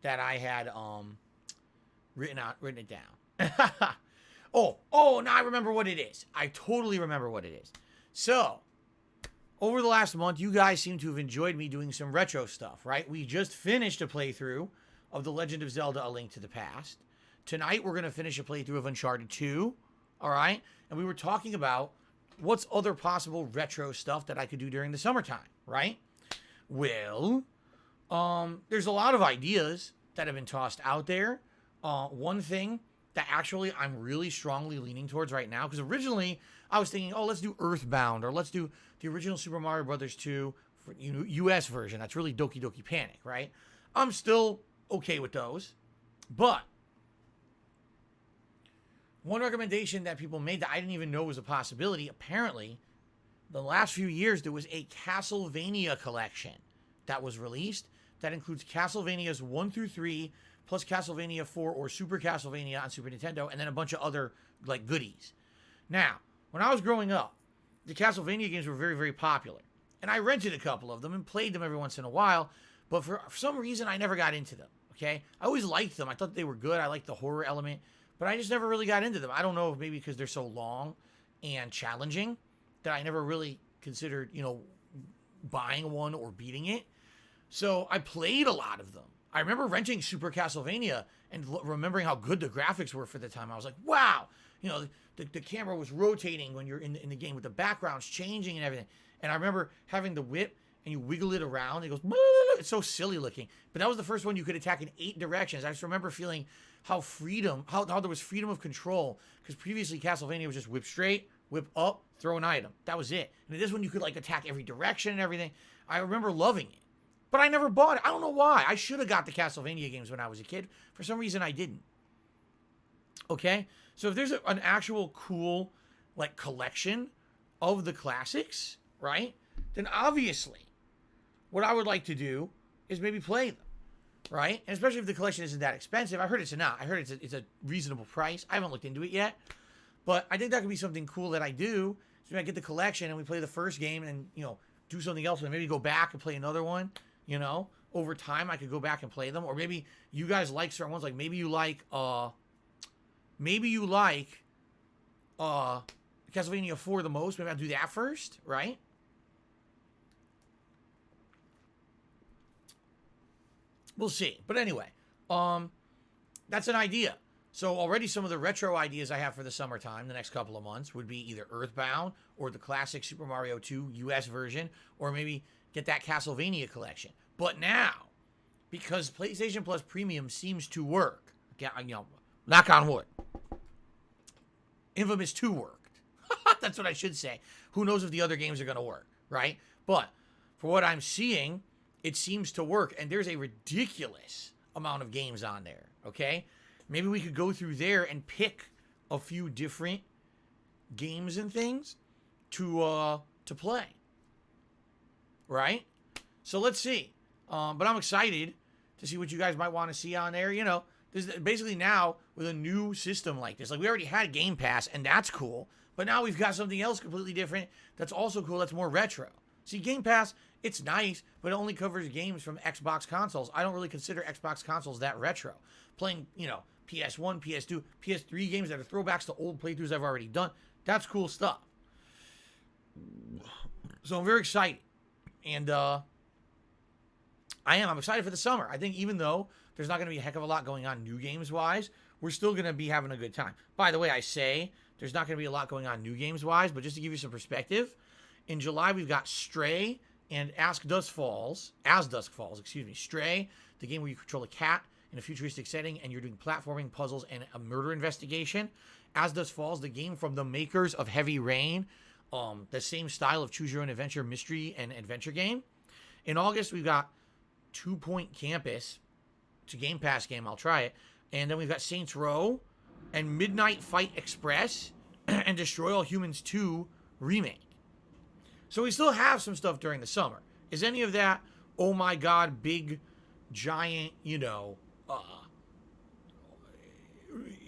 that I had written it down. Oh, now I remember what it is. I totally remember what it is. So, over the last month, you guys seem to have enjoyed me doing some retro stuff, right? We just finished a playthrough of The Legend of Zelda: A Link to the Past. Tonight, we're going to finish a playthrough of Uncharted 2, all right? And we were talking about what's other possible retro stuff that I could do during the summertime, right? Well, there's a lot of ideas that have been tossed out there. One thing that actually I'm really strongly leaning towards right now, because originally I was thinking, let's do Earthbound, or let's do the original Super Mario Brothers 2 for, US version. That's really Doki Doki Panic, right? I'm still okay with those. But one recommendation that people made that I didn't even know was a possibility, apparently, the last few years, there was a Castlevania collection that was released that includes Castlevanias 1 through 3, plus Castlevania 4 or Super Castlevania on Super Nintendo, and then a bunch of other, goodies. Now, when I was growing up, the Castlevania games were very, very popular. And I rented a couple of them and played them every once in a while, but for some reason, I never got into them, okay? I always liked them. I thought they were good. I liked the horror element, but I just never really got into them. I don't know if maybe because they're so long and challenging that I never really considered, buying one or beating it. So I played a lot of them. I remember renting Super Castlevania and remembering how good the graphics were for the time. I was like, wow, the camera was rotating when you're in the game with the backgrounds changing and everything. And I remember having the whip and you wiggle it around. And it goes, it's so silly looking. But that was the first one you could attack in 8 directions. I just remember feeling how there was freedom of control, because previously Castlevania was just whip straight, whip up, throw an item. That was it. And this one you could attack every direction and everything. I remember loving it. But I never bought it. I don't know why. I should have got the Castlevania games when I was a kid. For some reason, I didn't. Okay? So if there's an actual cool, collection of the classics, right? Then obviously, what I would like to do is maybe play them, right? And especially if the collection isn't that expensive. I heard it's not. I heard it's a reasonable price. I haven't looked into it yet. But I think that could be something cool that I do. So I get the collection and we play the first game and, do something else and maybe go back and play another one. Over time I could go back and play them, or maybe you guys like certain ones. Maybe you like Castlevania 4 the most. Maybe I'll do that first, right? We'll see. But anyway, that's an idea. So already some of the retro ideas I have for the summertime, the next couple of months, would be either Earthbound or the classic Super Mario 2 US version, or maybe get that Castlevania collection. But now, because PlayStation Plus Premium seems to work, knock on wood, Infamous 2 worked. That's what I should say. Who knows if the other games are going to work, right? But for what I'm seeing, it seems to work, and there's a ridiculous amount of games on there, okay? Maybe we could go through there and pick a few different games and things to play. Right? So let's see. But I'm excited to see what you guys might want to see on there. There's basically now with a new system like this. We already had Game Pass, and that's cool. But now we've got something else completely different that's also cool, that's more retro. See, Game Pass, it's nice, but it only covers games from Xbox consoles. I don't really consider Xbox consoles that retro. Playing, PS1, PS2, PS3 games that are throwbacks to old playthroughs I've already done. That's cool stuff. So I'm very excited. And I'm excited for the summer. I think even though there's not going to be a heck of a lot going on new games-wise, we're still going to be having a good time. By the way, I say there's not going to be a lot going on new games-wise, but just to give you some perspective, in July we've got Stray and As Dusk Falls, Stray, the game where you control a cat, in a futuristic setting, and you're doing platforming, puzzles, and a murder investigation. As Dusk Falls, the game from the makers of Heavy Rain, the same style of choose your own adventure, mystery, and adventure game. In August, we've got 2 Point Campus. It's a Game Pass game. I'll try it. And then we've got Saints Row and Midnight Fight Express and Destroy All Humans 2 Remake. So we still have some stuff during the summer. Is any of that, oh my god, big, giant,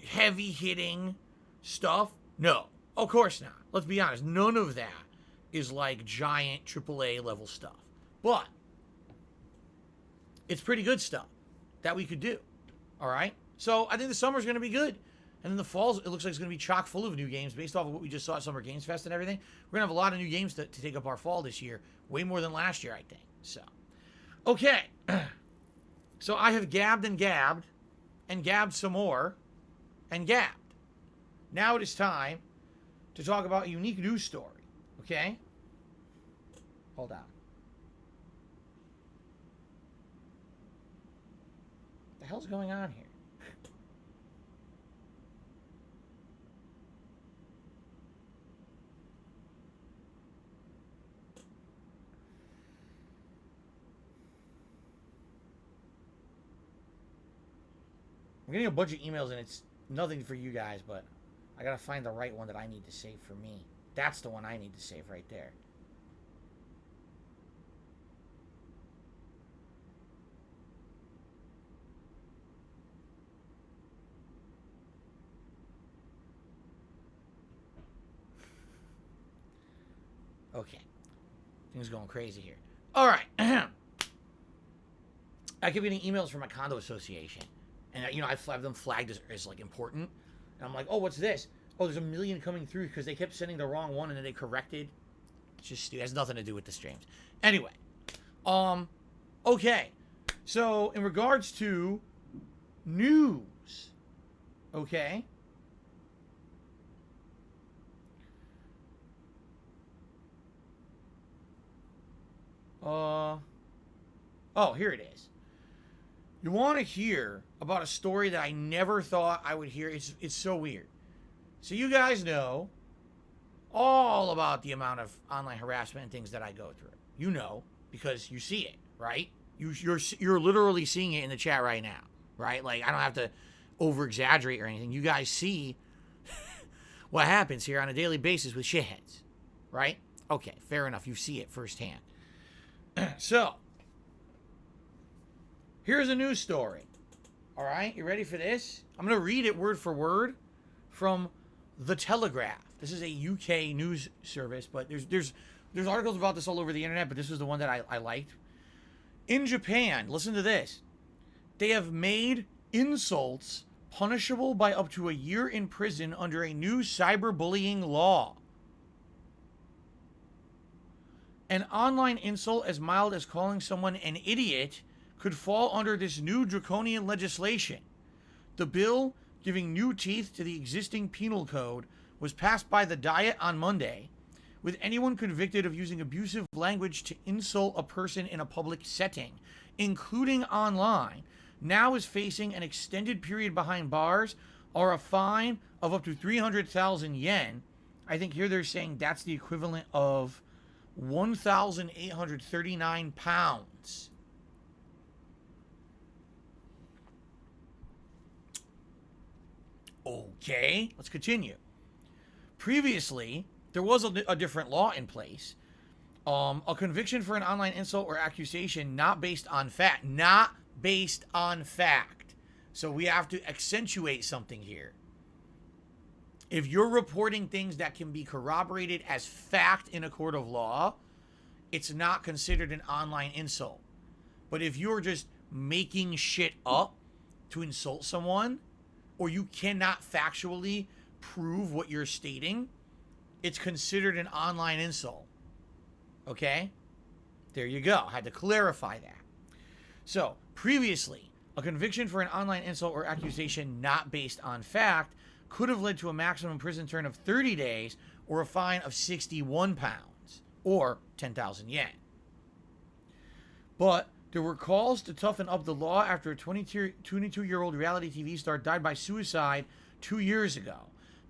heavy-hitting stuff? No, of course not. Let's be honest. None of that is like giant AAA level stuff. But it's pretty good stuff that we could do. All right? So I think the summer's going to be good. And then the fall, it looks like it's going to be chock full of new games based off of what we just saw at Summer Games Fest and everything. We're going to have a lot of new games to take up our fall this year. Way more than last year, I think. So, okay. So I have gabbed and gabbed some more and gabbed. Now it is time to talk about a unique news story. Okay? Hold on. What the hell's going on here? I'm getting a bunch of emails, and it's nothing for you guys, but I gotta find the right one that I need to save for me. That's the one I need to save right there. Okay. Things going crazy here. All right. I keep getting emails from my condo association. And, I have them flagged as like important. And I'm like, oh, what's this? Oh, there's a million coming through because they kept sending the wrong one and then they corrected. It's just stupid. It has nothing to do with the streams. Anyway. Okay. So, in regards to news. Okay. Oh, here it is. You want to hear about a story that I never thought I would hear. It's so weird. So you guys know all about the amount of online harassment and things that I go through. You know, because you see it, right? You're literally seeing it in the chat right now, right? Like, I don't have to over-exaggerate or anything. You guys see what happens here on a daily basis with shitheads, right? Okay, fair enough. You see it firsthand. So, here's a news story. All right, you ready for this? I'm going to read it word for word from The Telegraph. This is a UK news service, but there's articles about this all over the internet, but this was the one that I liked. In Japan, listen to this. They have made insults punishable by up to a year in prison under a new cyberbullying law. An online insult as mild as calling someone an idiot could fall under this new draconian legislation. The bill, giving new teeth to the existing penal code, was passed by the Diet on Monday, with anyone convicted of using abusive language to insult a person in a public setting, including online, now is facing an extended period behind bars or a fine of up to 300,000 yen. I think here they're saying that's the equivalent of 1,839 pounds. Okay, let's continue. Previously, there was a different law in place. A conviction for an online insult or accusation not based on fact. Not based on fact. So we have to accentuate something here. If you're reporting things that can be corroborated as fact in a court of law, it's not considered an online insult. But if you're just making shit up to insult someone, or you cannot factually prove what you're stating, it's considered an online insult. Okay? There you go. I had to clarify that. So, previously, a conviction for an online insult or accusation not based on fact could have led to a maximum prison term of 30 days or a fine of 61 pounds or 10,000 yen. But There were calls to toughen up the law after a 22-year-old reality TV star died by suicide 2 years ago.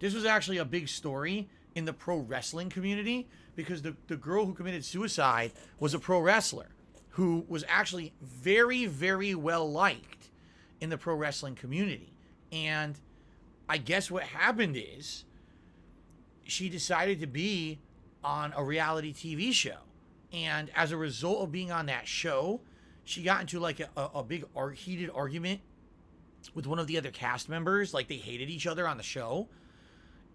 This was actually a big story in the pro wrestling community because the girl who committed suicide was a pro wrestler who was actually very, very well liked in the pro wrestling community. And I guess what happened is she decided to be on a reality TV show. And as a result of being on that show, she got into like a big heated argument with one of the other cast members. Like they hated each other on the show.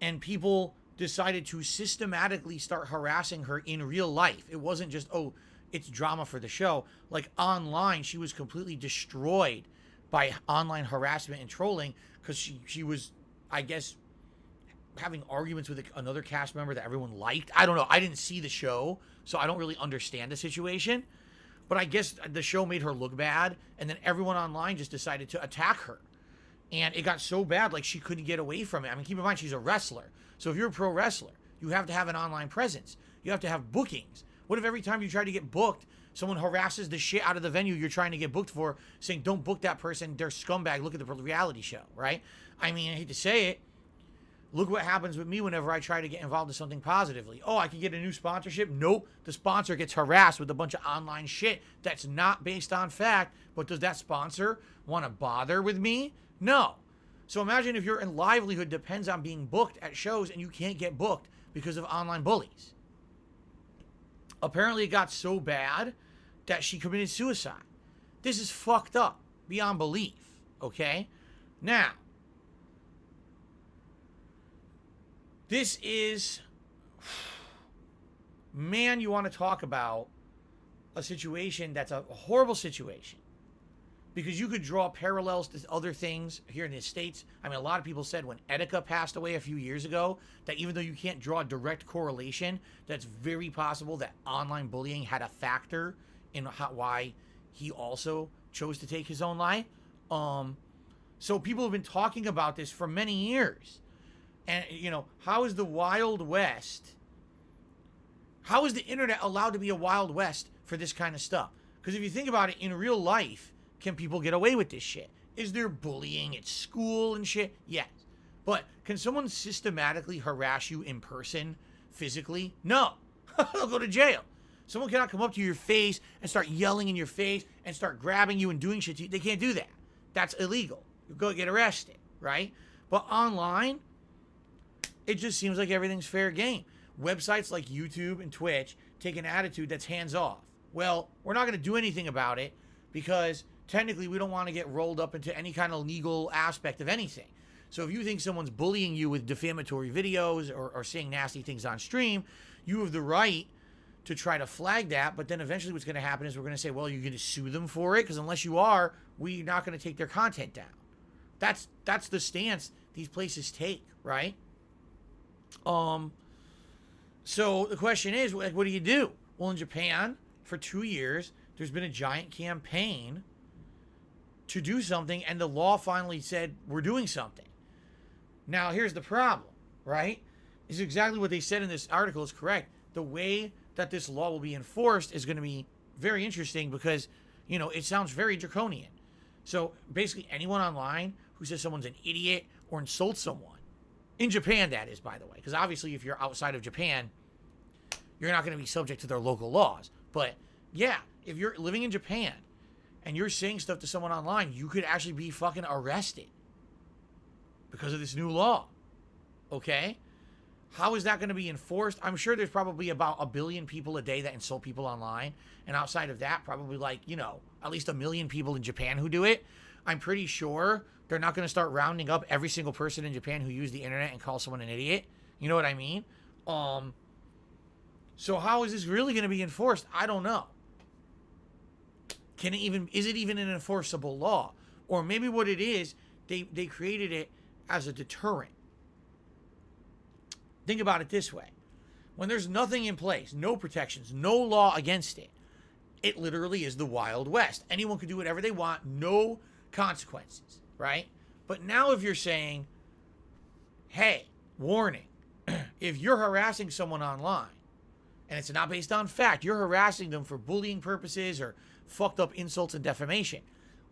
And people decided to systematically start harassing her in real life. It wasn't just, oh, it's drama for the show. Like online, she was completely destroyed by online harassment and trolling because she was, I guess, having arguments with another cast member that everyone liked. I don't know. I didn't see the show, so I don't really understand the situation. But I guess the show made her look bad, and then everyone online just decided to attack her. And it got so bad, like she couldn't get away from it. I mean, keep in mind, she's a wrestler. So if you're a pro wrestler, you have to have an online presence. You have to have bookings. What if every time you try to get booked, someone harasses the shit out of the venue you're trying to get booked for, saying, don't book that person, they're scumbag, look at the reality show, right? I mean, I hate to say it. Look what happens with me whenever I try to get involved in something positively. Oh, I can get a new sponsorship? Nope. The sponsor gets harassed with a bunch of online shit that's not based on fact. But does that sponsor want to bother with me? No. So imagine if your livelihood depends on being booked at shows and you can't get booked because of online bullies. Apparently it got so bad that she committed suicide. This is fucked up beyond belief, okay? Now, this is, man, you want to talk about a situation that's a horrible situation. Because you could draw parallels to other things here in the States. I mean, a lot of people said when Etika passed away a few years ago, that even though you can't draw a direct correlation, that's very possible that online bullying had a factor in why he also chose to take his own life. So people have been talking about this for many years. And, you know, how is the Wild West, how is the internet allowed to be a Wild West for this kind of stuff? Because if you think about it, in real life, can people get away with this shit? Is there bullying at school and shit? Yes. But can someone systematically harass you in person, physically? No. They'll go to jail. Someone cannot come up to your face and start yelling in your face and start grabbing you and doing shit to you. They can't do that. That's illegal. You go get arrested, right? But online, it just seems like everything's fair game. Websites like YouTube and Twitch take an attitude that's hands off. Well, we're not going to do anything about it because technically we don't want to get rolled up into any kind of legal aspect of anything. So if you think someone's bullying you with defamatory videos or saying nasty things on stream, you have the right to try to flag that. But then eventually what's going to happen is we're going to say, well, you're going to sue them for it, because unless you are, we're not going to take their content down. That's the stance these places take, right? So the question is, like, what do you do? Well, in Japan, for 2 years, there's been a giant campaign to do something, and the law finally said, we're doing something. Now, here's the problem, right? Is exactly what they said in this article is correct. The way that this law will be enforced is going to be very interesting because, you know, it sounds very draconian. So basically anyone online who says someone's an idiot or insults someone, in Japan, that is, by the way, because obviously if you're outside of Japan, you're not going to be subject to their local laws. But yeah, if you're living in Japan and you're saying stuff to someone online, you could actually be fucking arrested because of this new law. Okay? How is that going to be enforced? I'm sure there's probably about 1 billion people a day that insult people online. And outside of that, probably like, you know, at least 1 million people in Japan who do it. I'm pretty sure they're not going to start rounding up every single person in Japan who used the internet and call someone an idiot. You know what I mean? So how is this really going to be enforced? I don't know. Is it even an enforceable law? Or maybe what it is, they created it as a deterrent. Think about it this way. When there's nothing in place, no protections, no law against it, it literally is the Wild West. Anyone can do whatever they want, no consequences, right? But now if you're saying, hey, warning, if you're harassing someone online and it's not based on fact, you're harassing them for bullying purposes or fucked up insults and defamation.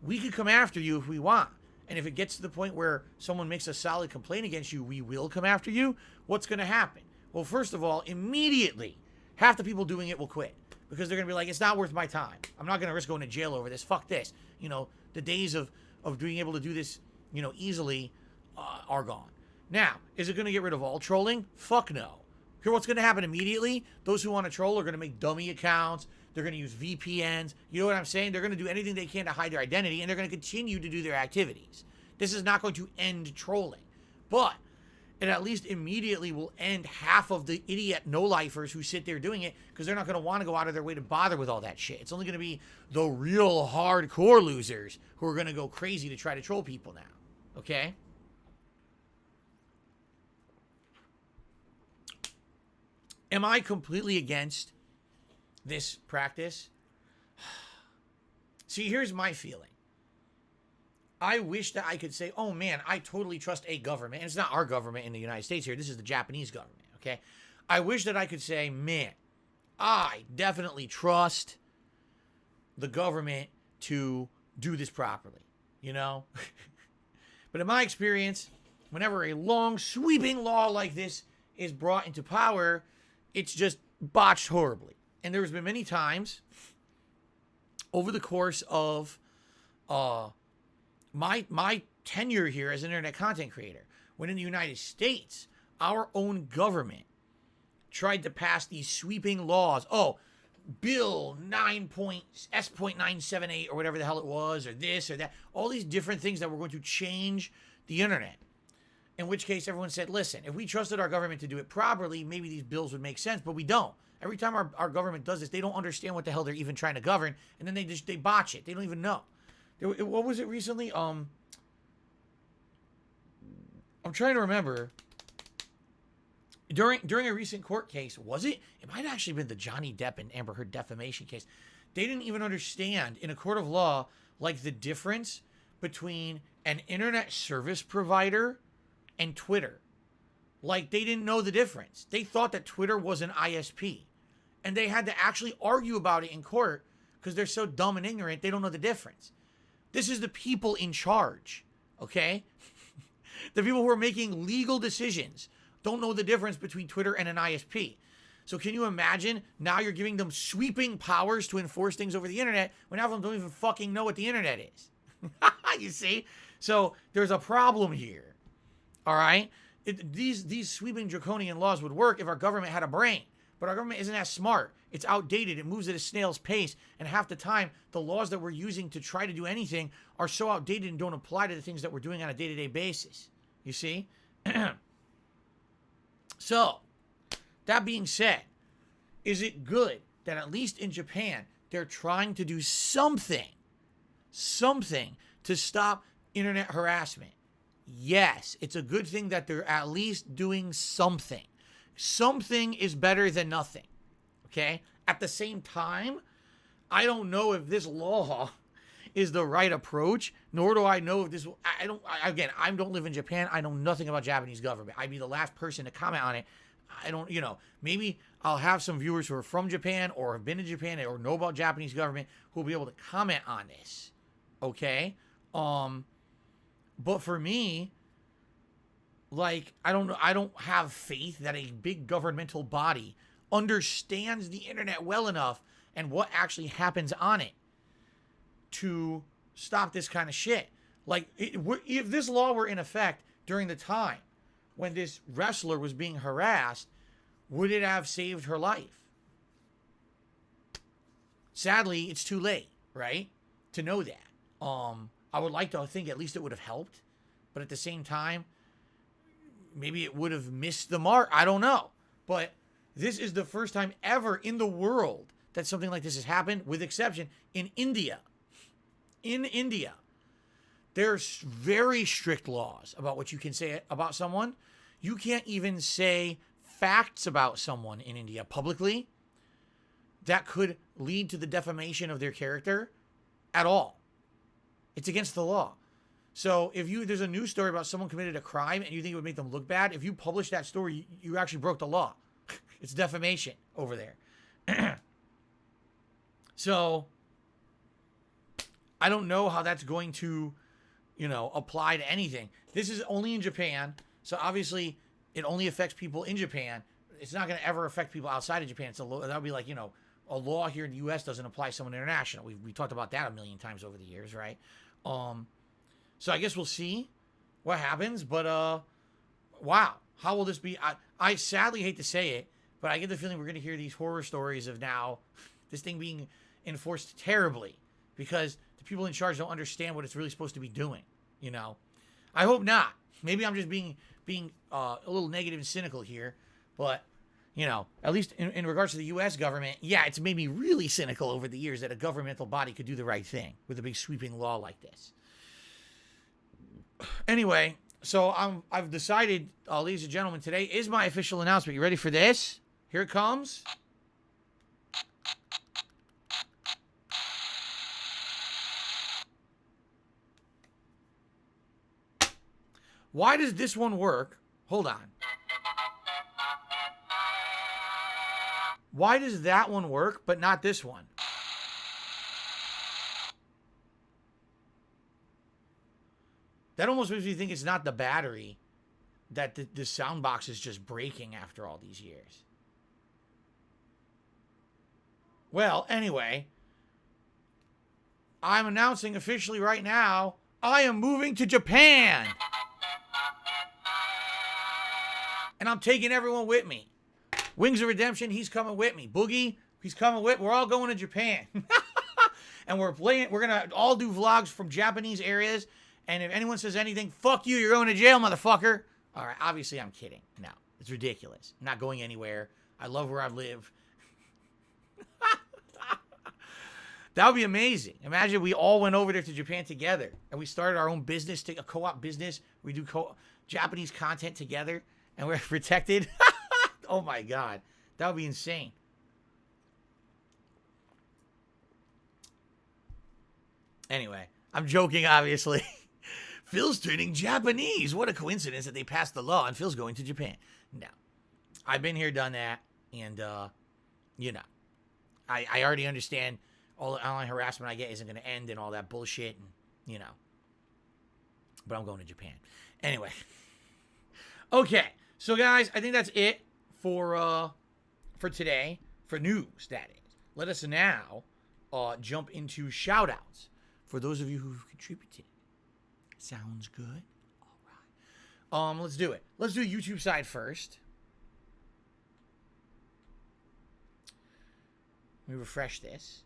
We could come after you if we want. And if it gets to the point where someone makes a solid complaint against you, we will come after you. What's going to happen? Well, first of all, immediately, half the people doing it will quit. Because they're going to be like, it's not worth my time. I'm not going to risk going to jail over this. Fuck this. You know, the days of being able to do this, you know, easily are gone. Now, is it going to get rid of all trolling? Fuck no. Here, what's going to happen immediately? Those who want to troll are going to make dummy accounts. They're going to use VPNs. You know what I'm saying? They're going to do anything they can to hide their identity, and they're going to continue to do their activities. This is not going to end trolling. But it at least immediately will end half of the idiot no-lifers who sit there doing it, because they're not going to want to go out of their way to bother with all that shit. It's only going to be the real hardcore losers who are going to go crazy to try to troll people now. Okay? Am I completely against this practice? See, here's my feeling. I wish that I could say, oh man, I totally trust a government. And it's not our government in the United States here. This is the Japanese government, okay? I wish that I could say, man, I definitely trust the government to do this properly, you know? But in my experience, whenever a long, sweeping law like this is brought into power, it's just botched horribly. And there's been many times over the course of my tenure here as an internet content creator, when in the United States, our own government tried to pass these sweeping laws. Oh, Bill 9.S.978 or whatever the hell it was, or this or that. All these different things that were going to change the internet. In which case, everyone said, listen, if we trusted our government to do it properly, maybe these bills would make sense, but we don't. Every time our government does this, they don't understand what the hell they're even trying to govern, and then they botch it. They don't even know. What was it recently? I'm trying to remember. During a recent court case, was it? It might have actually been the Johnny Depp and Amber Heard defamation case. They didn't even understand in a court of law, like, the difference between an internet service provider and Twitter. Like, they didn't know the difference. They thought that Twitter was an ISP. And they had to actually argue about it in court because they're so dumb and ignorant, they don't know the difference. This is the people in charge, okay? The people who are making legal decisions don't know the difference between Twitter and an ISP. So can you imagine now you're giving them sweeping powers to enforce things over the internet when half of them don't even fucking know what the internet is? You see? So there's a problem here, all right? These sweeping draconian laws would work if our government had a brain. But our government isn't as smart. It's outdated. It moves at a snail's pace. And half the time, the laws that we're using to try to do anything are so outdated and don't apply to the things that we're doing on a day-to-day basis. You see? So, that being said, is it good that at least in Japan, they're trying to do something to stop internet harassment? Yes, it's a good thing that they're at least doing something. Something is better than nothing, okay? At the same time, I don't know if this law is the right approach, nor do I know if this will, I don't live in Japan. I know nothing about Japanese government. I'd be the last person to comment on it. I don't, maybe I'll have some viewers who are from Japan or have been to Japan or know about Japanese government who will be able to comment on this, okay? But for me, like, I don't have faith that a big governmental body understands the internet well enough and what actually happens on it to stop this kind of shit. Like, if this law were in effect during the time when this wrestler was being harassed, would it have saved her life? Sadly, it's too late, right? To know that. I would like to think at least it would have helped, but at the same time, maybe it would have missed the mark. I don't know. But this is the first time ever in the world that something like this has happened, with exception in India. In India, there's very strict laws about what you can say about someone. You can't even say facts about someone in India publicly that could lead to the defamation of their character at all. It's against the law. So if there's a news story about someone committed a crime and you think it would make them look bad, if you publish that story, you actually broke the law. It's defamation over there. So I don't know how that's going to, apply to anything. This is only in Japan, so obviously it only affects people in Japan. It's not going to ever affect people outside of Japan. That would be like, a law here in the U.S. doesn't apply to someone international. We talked about that a million times over the years, right? So I guess we'll see what happens. But wow, how will this be? I sadly hate to say it, but I get the feeling we're going to hear these horror stories of now this thing being enforced terribly because the people in charge don't understand what it's really supposed to be doing. I hope not. Maybe I'm just being a little negative and cynical here, but at least in regards to the U.S. government, yeah, it's made me really cynical over the years that a governmental body could do the right thing with a big sweeping law like this. Anyway, so I've decided, ladies and gentlemen, today is my official announcement. You ready for this? Here it comes. Why does this one work? Hold on. Why does that one work, but not this one? That almost makes me think it's not the battery, that the sound box is just breaking after all these years. Well, anyway, I'm announcing officially right now, I am moving to Japan. And I'm taking everyone with me. Wings of Redemption, he's coming with me. Boogie, he's coming with me. We're all going to Japan. And we're going to all do vlogs from Japanese areas. And if anyone says anything, fuck you, you're going to jail, motherfucker. All right, obviously I'm kidding. No, it's ridiculous. I'm not going anywhere. I love where I live. That would be amazing. Imagine we all went over there to Japan together. And we started our own business, a co-op business. We do Japanese content together. And we're protected. Oh my God. That would be insane. Anyway, I'm joking, obviously. Phil's turning Japanese. What a coincidence that they passed the law and Phil's going to Japan. No. I've been here, done that. And, I already understand all the online harassment I get isn't going to end and all that bullshit. And, but I'm going to Japan. Anyway. Okay. So, guys, I think that's it for today, for news, that is. Let us now jump into shout-outs for those of you who've contributed. Sounds good? All right. Let's do it. Let's do YouTube side first. Let me refresh this.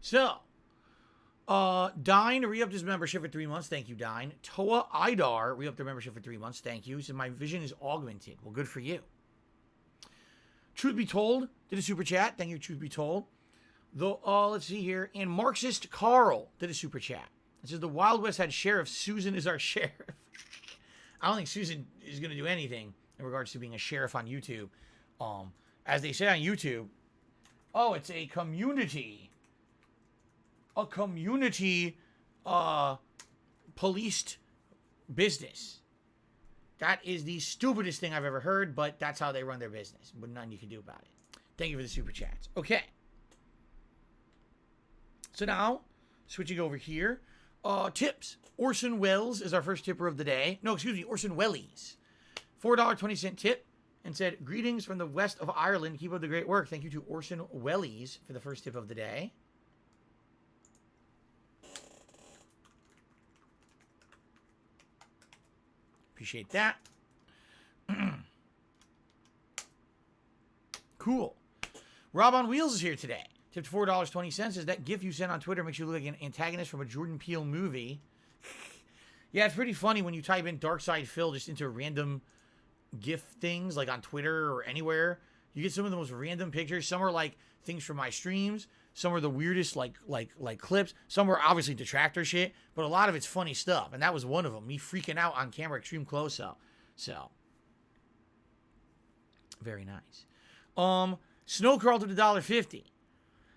So, Dine re-upped his membership for 3 months. Thank you, Dine. Toa Idar re-upped their membership for 3 months. Thank you. He said, my vision is augmented. Well, good for you. Truth Be Told did a super chat. Thank you, Truth Be Told. Let's see here. And Marxist Carl did a super chat. It says, the Wild West had sheriff. Susan is our sheriff. I don't think Susan is going to do anything in regards to being a sheriff on YouTube. As they say on YouTube, it's a community. A community policed business. That is the stupidest thing I've ever heard, but that's how they run their business. But nothing you can do about it. Thank you for the super chats. Okay. So now, switching over here. Tips. Orson Welles is our first tipper of the day. No, excuse me, Orson Welles. $4.20 tip. And said, greetings from the west of Ireland. Keep up the great work. Thank you to Orson Welles for the first tip of the day. Appreciate that. Cool. Rob on Wheels is here today. Tipped $4.20. Says that GIF you sent on Twitter makes you look like an antagonist from a Jordan Peele movie. Yeah, it's pretty funny when you type in Dark Side Phil just into random GIF things like on Twitter or anywhere. You get some of the most random pictures. Some are like things from my streams. Some are the weirdest like clips. Some are obviously detractor shit, but a lot of it's funny stuff. And that was one of them. Me freaking out on camera, extreme close up. So very nice. Snow Carl to the $1.50.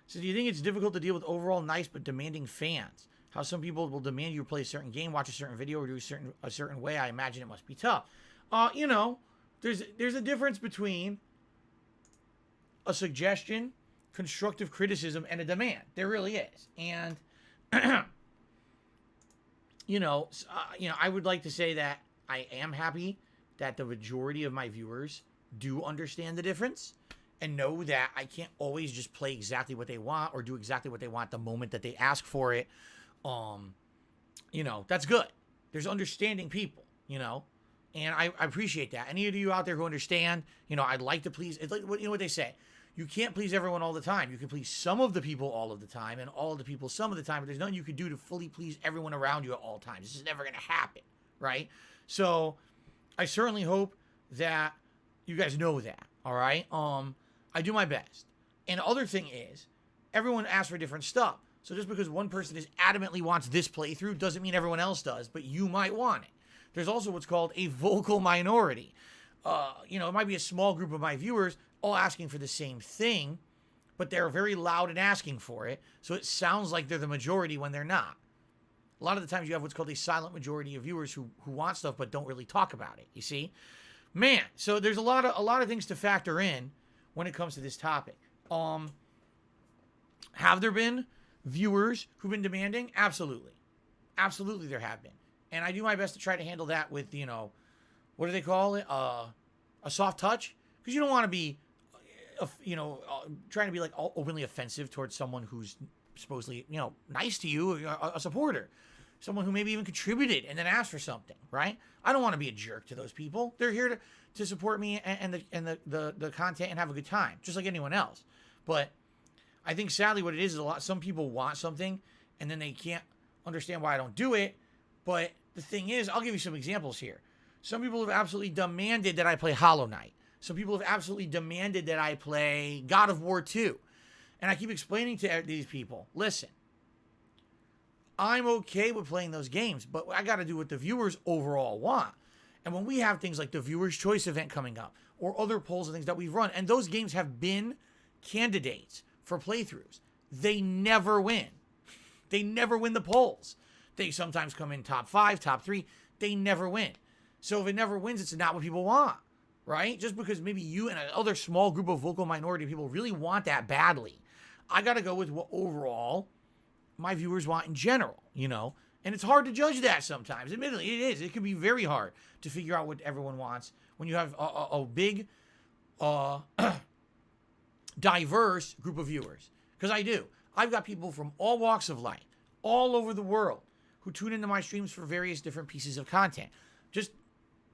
So do you think it's difficult to deal with overall nice but demanding fans? How some people will demand you play a certain game, watch a certain video, or do a certain way. I imagine it must be tough. There's a difference between a suggestion constructive criticism and a demand. There really is. And, I would like to say that I am happy that the majority of my viewers do understand the difference and know that I can't always just play exactly what they want or do exactly what they want the moment that they ask for it. That's good. There's understanding people, and I appreciate that. Any of you out there who understand, I'd like to please, it's like, what they say, you can't please everyone all the time. You can please some of the people all of the time and all of the people some of the time, but there's nothing you can do to fully please everyone around you at all times. This is never going to happen, right? So I certainly hope that you guys know that, all right? I do my best. And the other thing is, everyone asks for different stuff. So just because one person is adamantly wants this playthrough doesn't mean everyone else does, but you might want it. There's also what's called a vocal minority. It might be a small group of my viewers all asking for the same thing, but they're very loud in asking for it, so it sounds like they're the majority when they're not. A lot of the times you have what's called a silent majority of viewers who want stuff but don't really talk about it, you see? Man, so there's a lot of things to factor in when it comes to this topic. Have there been viewers who've been demanding? Absolutely. Absolutely there have been. And I do my best to try to handle that with, what do they call it? A soft touch? Because you don't want to be, trying to be like openly offensive towards someone who's supposedly, nice to you, a supporter. Someone who maybe even contributed and then asked for something, right? I don't want to be a jerk to those people. They're here to support me and the content and have a good time, just like anyone else. But I think sadly what it is some people want something and then they can't understand why I don't do it. But the thing is, I'll give you some examples here. Some people have absolutely demanded that I play Hollow Knight. Some people have absolutely demanded that I play God of War 2. And I keep explaining to these people, listen, I'm okay with playing those games, but I got to do what the viewers overall want. And when we have things like the Viewer's Choice event coming up or other polls and things that we've run, and those games have been candidates for playthroughs, they never win. They never win the polls. They sometimes come in top 5, top 3. They never win. So if it never wins, it's not what people want, right? Just because maybe you and another small group of vocal minority people really want that badly, I got to go with what overall my viewers want in general, And it's hard to judge that sometimes. Admittedly, it is. It can be very hard to figure out what everyone wants when you have a big, diverse group of viewers. Because I do. I've got people from all walks of life, all over the world, who tune into my streams for various different pieces of content. Just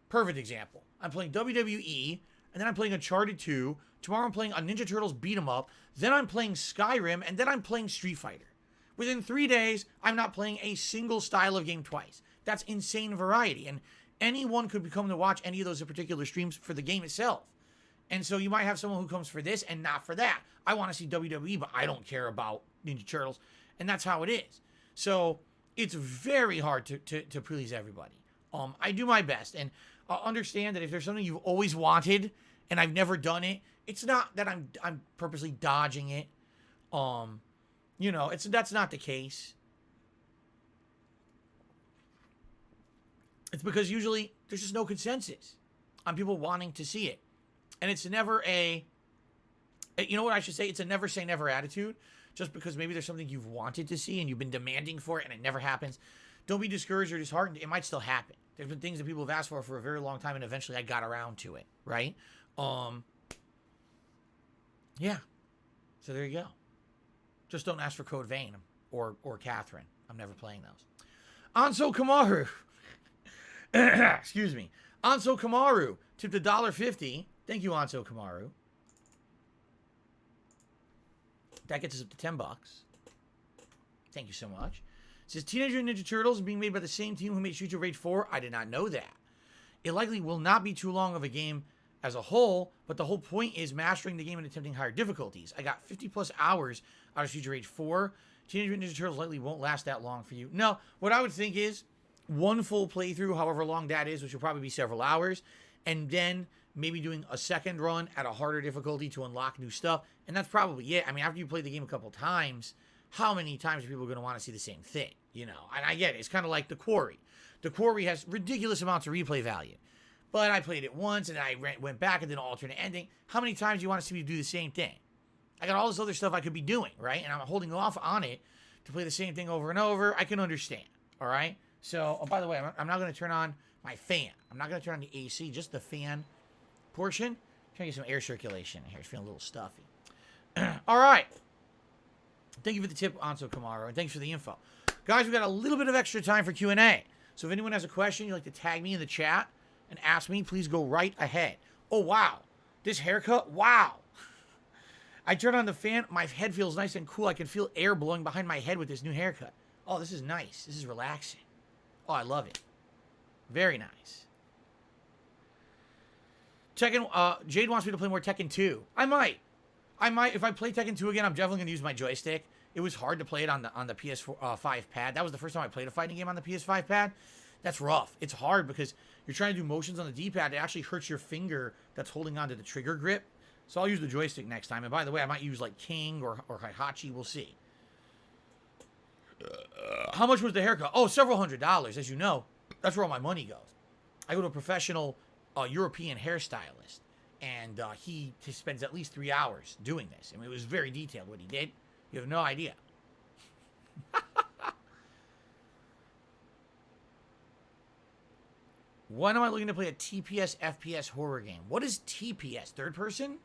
perfect example. I'm playing WWE, and then I'm playing Uncharted 2. Tomorrow I'm playing a Ninja Turtles beat 'em up. Then I'm playing Skyrim, and then I'm playing Street Fighter. Within 3 days, I'm not playing a single style of game twice. That's insane variety. And anyone could come to watch any of those particular streams for the game itself. And so you might have someone who comes for this and not for that. I want to see WWE, but I don't care about Ninja Turtles. And that's how it is. So it's very hard to please everybody. I do my best. And understand that if there's something you've always wanted and I've never done it, it's not that I'm purposely dodging it. That's not the case. It's because usually there's just no consensus on people wanting to see it. And it's never it's a never say never attitude. Just because maybe there's something you've wanted to see and you've been demanding for it and it never happens. Don't be discouraged or disheartened. It might still happen. There's been things that people have asked for a very long time and eventually I got around to it, right? Yeah. So there you go. Just don't ask for Code Vein or Catherine. I'm never playing those. Anso Kamaru. Excuse me. Anso Kamaru tipped $1.50. Thank you, Anso Kamaru. That gets us up to $10. Thank you so much. It says Teenage Mutant Ninja Turtles are being made by the same team who made Streets of Rage 4. I did not know that. It likely will not be too long of a game as a whole, but the whole point is mastering the game and attempting higher difficulties. I got 50 plus hours out of Streets of Rage 4. Teenage Mutant Ninja Turtles likely won't last that long for you. No, what I would think is one full playthrough, however long that is, which will probably be several hours, and then maybe doing a second run at a harder difficulty to unlock new stuff. And that's probably it. I mean, after you play the game a couple times, how many times are people going to want to see the same thing? And I get it. It's kind of like The Quarry. The Quarry has ridiculous amounts of replay value. But I played it once, and I went back and did an alternate ending. How many times do you want to see me do the same thing? I got all this other stuff I could be doing, right? And I'm holding off on it to play the same thing over and over. I can understand, all right? So, oh, by the way, I'm not going to turn on my fan. I'm not going to turn on the AC, just the fan portion. Trying to get some air circulation in here. It's feeling a little stuffy. All right. Thank you for the tip, Anso Kamaro, and thanks for the info. Guys, we've got a little bit of extra time for Q&A. So if anyone has a question you'd like to tag me in the chat and ask me, please go right ahead. Oh, wow. This haircut? Wow. I turn on the fan. My head feels nice and cool. I can feel air blowing behind my head with this new haircut. Oh, this is nice. This is relaxing. Oh, I love it. Very nice. Tekken, Jade wants me to play more Tekken 2. I might. If I play Tekken 2 again, I'm definitely going to use my joystick. It was hard to play it on the PS5 pad. That was the first time I played a fighting game on the PS5 pad. That's rough. It's hard because you're trying to do motions on the D-pad. It actually hurts your finger that's holding onto the trigger grip. So I'll use the joystick next time. And by the way, I might use like King or Heihachi. We'll see. How much was the haircut? Oh, several $100s, as you know. That's where all my money goes. I go to a professional European hairstylist. And he spends at least 3 hours doing this. I mean, it was very detailed what he did. You have no idea. When am I looking to play a TPS FPS horror game? What is TPS? Third person?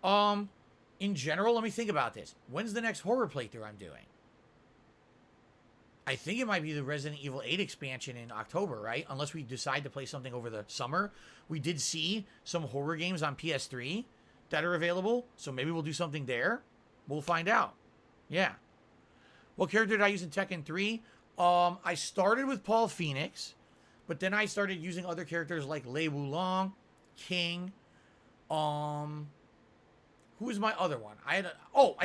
In general, let me think about this. When's the next horror playthrough I'm doing? I think it might be the Resident Evil 8 expansion in October, right? Unless we decide to play something over the summer. We did see some horror games on PS3 that are available, so maybe we'll do something there. We'll find out. Yeah. What character did I use in Tekken 3? I started with Paul Phoenix, but then I started using other characters like Lei Wulong, King. Who was my other one? I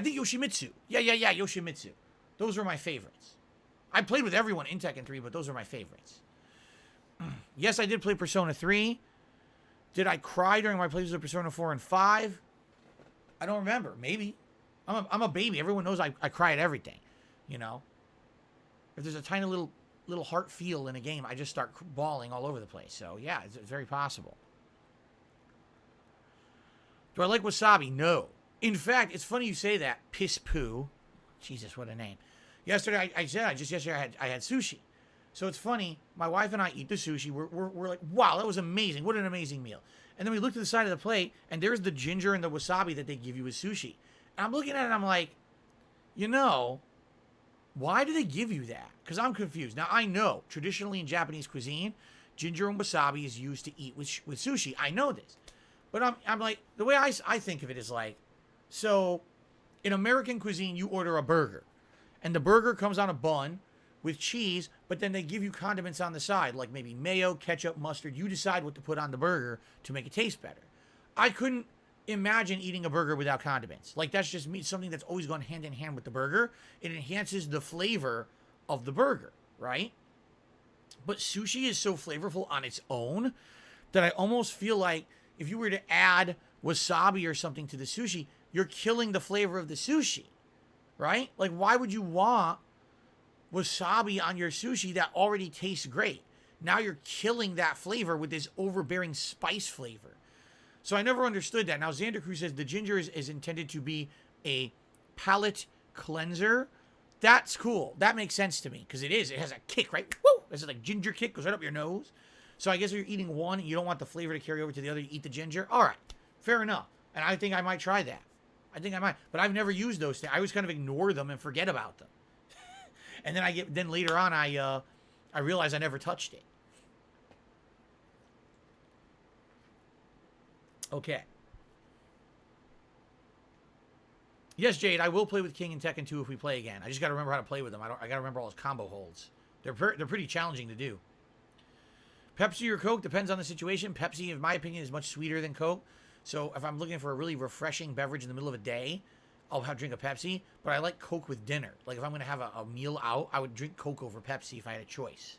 think Yoshimitsu. Yeah, Yoshimitsu. Those were my favorites. I played with everyone in Tekken 3, but those are my favorites. Yes, I did play Persona 3. Did I cry during my playthroughs of Persona 4 and 5? I don't remember. Maybe. I'm a baby. Everyone knows I cry at everything. You know? If there's a tiny little heart feel in a game, I just start bawling all over the place. So, yeah, it's very possible. Do I like wasabi? No. In fact, it's funny you say that. Piss poo. Jesus, what a name. Yesterday, yesterday I had sushi. So it's funny, my wife and I eat the sushi. We're like, wow, that was amazing. What an amazing meal. And then we look to the side of the plate, and there's the ginger and the wasabi that they give you as sushi. And I'm looking at it, and I'm like, you know, why do they give you that? Because I'm confused. Now, I know, traditionally in Japanese cuisine, ginger and wasabi is used to eat with sushi. I know this. But I'm like, the way I think of it is like, so in American cuisine, you order a burger. And the burger comes on a bun with cheese, but then they give you condiments on the side, like maybe mayo, ketchup, mustard. You decide what to put on the burger to make it taste better. I couldn't imagine eating a burger without condiments. Like, that's just something that's always gone hand in hand with the burger. It enhances the flavor of the burger, right? But sushi is so flavorful on its own that I almost feel like if you were to add wasabi or something to the sushi, you're killing the flavor of the sushi. Right? Like, why would you want wasabi on your sushi that already tastes great? Now you're killing that flavor with this overbearing spice flavor. So I never understood that. Now, Xander Cruz says the ginger is intended to be a palate cleanser. That's cool. That makes sense to me because it is. It has a kick, right? Woo! There's like ginger kick, goes right up your nose. So I guess if you're eating one and you don't want the flavor to carry over to the other, you eat the ginger. All right. Fair enough. And I think I might try that. I think I might, but I've never used those things. I always kind of ignore them and forget about them. And then later on, I realize I never touched it. Okay. Yes, Jade, I will play with King and Tekken 2 if we play again. I just got to remember how to play with them. I got to remember all his combo holds. They're pretty challenging to do. Pepsi or Coke depends on the situation. Pepsi, in my opinion, is much sweeter than Coke. So if I'm looking for a really refreshing beverage in the middle of a day, I'll drink a Pepsi. But I like Coke with dinner. Like if I'm going to have a meal out, I would drink Coke over Pepsi if I had a choice.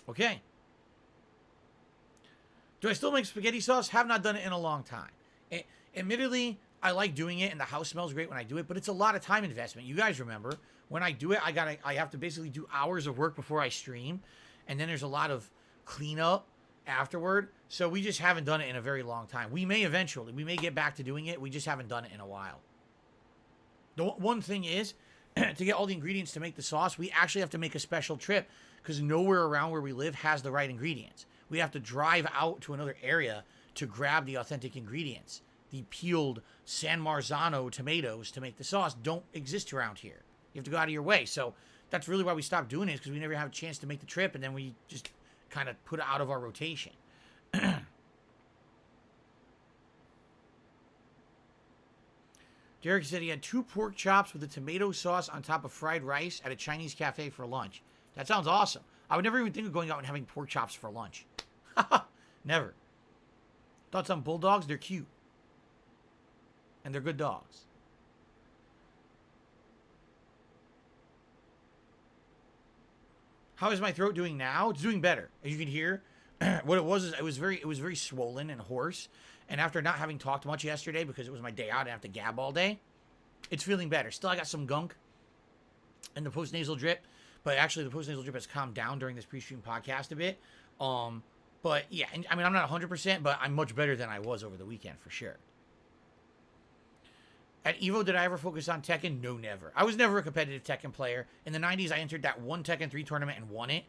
Okay. Do I still make spaghetti sauce? Have not done it in a long time. Admittedly, I like doing it and the house smells great when I do it, but it's a lot of time investment. You guys remember when I do it, I have to basically do hours of work before I stream. and then there's a lot of cleanup afterward. So we just haven't done it in a very long time. We may eventually. We may get back to doing it. We just haven't done it in a while. The one thing is, to get all the ingredients to make the sauce, we actually have to make a special trip because nowhere around where we live has the right ingredients. We have to drive out to another area to grab the authentic ingredients. The peeled San Marzano tomatoes to make the sauce don't exist around here. You have to go out of your way. So that's really why we stopped doing it, because we never have a chance to make the trip, and then we just kind of put it out of our rotation. Derek said he had 2 pork chops with a tomato sauce on top of fried rice at a Chinese cafe for lunch. That sounds awesome. I would never even think of going out and having pork chops for lunch. Never. Thoughts on bulldogs? They're cute. And they're good dogs. How is my throat doing now? It's doing better. As you can hear, what it was is it was very swollen and hoarse. And after not having talked much yesterday because it was my day out, I didn't have to gab all day. It's feeling better. Still, I got some gunk in the post-nasal drip. But actually, the post-nasal drip has calmed down during this pre-stream podcast a bit. But yeah, I mean, I'm not 100%, but I'm much better than I was over the weekend for sure. At EVO, did I ever focus on Tekken? No, never. I was never a competitive Tekken player. In the 90s, I entered that one Tekken 3 tournament and won it.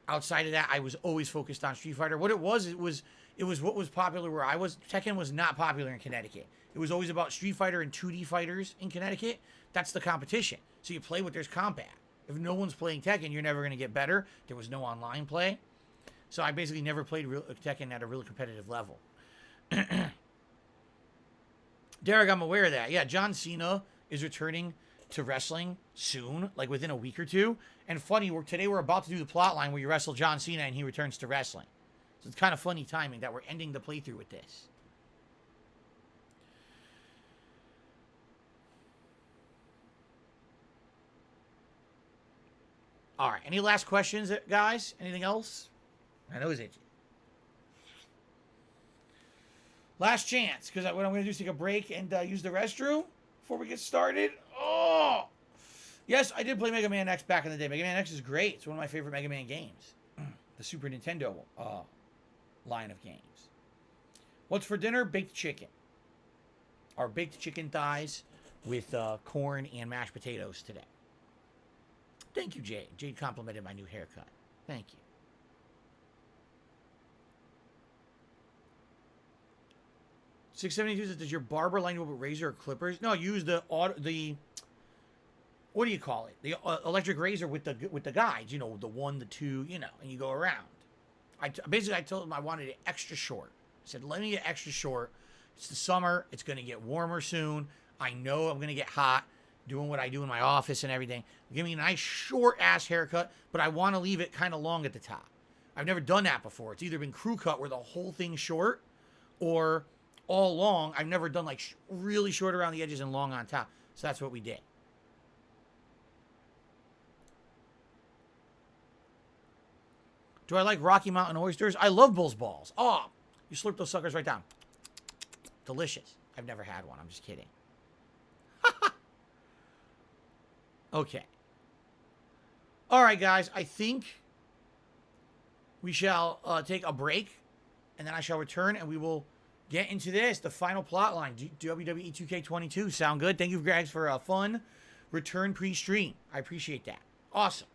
Outside of that, I was always focused on Street Fighter. What it was what was popular where I was. Tekken was not popular in Connecticut. It was always about Street Fighter and 2D fighters in Connecticut. That's the competition. So you play what there's comp at. If no one's playing Tekken, you're never going to get better. There was no online play. So I basically never played Tekken at a real competitive level. Derek, I'm aware of that. Yeah, John Cena is returning to wrestling soon, like within a week or two. And funny, today we're about to do the plot line where you wrestle John Cena and he returns to wrestling. So it's kind of funny timing that we're ending the playthrough with this. All right, any last questions, guys? Anything else? I know it's itchy. Last chance, because what I'm going to do is take a break and use the restroom before we get started. Oh! Yes, I did play Mega Man X back in the day. Mega Man X is great. It's one of my favorite Mega Man games. The Super Nintendo line of games. What's for dinner? Baked chicken. Our baked chicken thighs with corn and mashed potatoes today. Thank you, Jade. Jade complimented my new haircut. Thank you. $6.72 says, does your barber line you up with razor or clippers? No, use the what do you call it? The electric razor with the guides. You know, the 1, the 2. You know, and you go around. I told him I wanted it extra short. I said, let me get extra short. It's the summer. It's going to get warmer soon. I know I'm going to get hot doing what I do in my office and everything. Give me a nice short ass haircut, but I want to leave it kind of long at the top. I've never done that before. It's either been crew cut where the whole thing's short or all long. I've never done like really short around the edges and long on top. So that's what we did. Do I like Rocky Mountain oysters? I love Bull's balls. Oh, you slurp those suckers right down. Delicious. I've never had one. I'm just kidding. Okay. All right, guys. I think we shall take a break, and then I shall return, and we will get into this, the final plot line. WWE 2K22. Sound good? Thank you, guys, for a fun return pre-stream. I appreciate that. Awesome.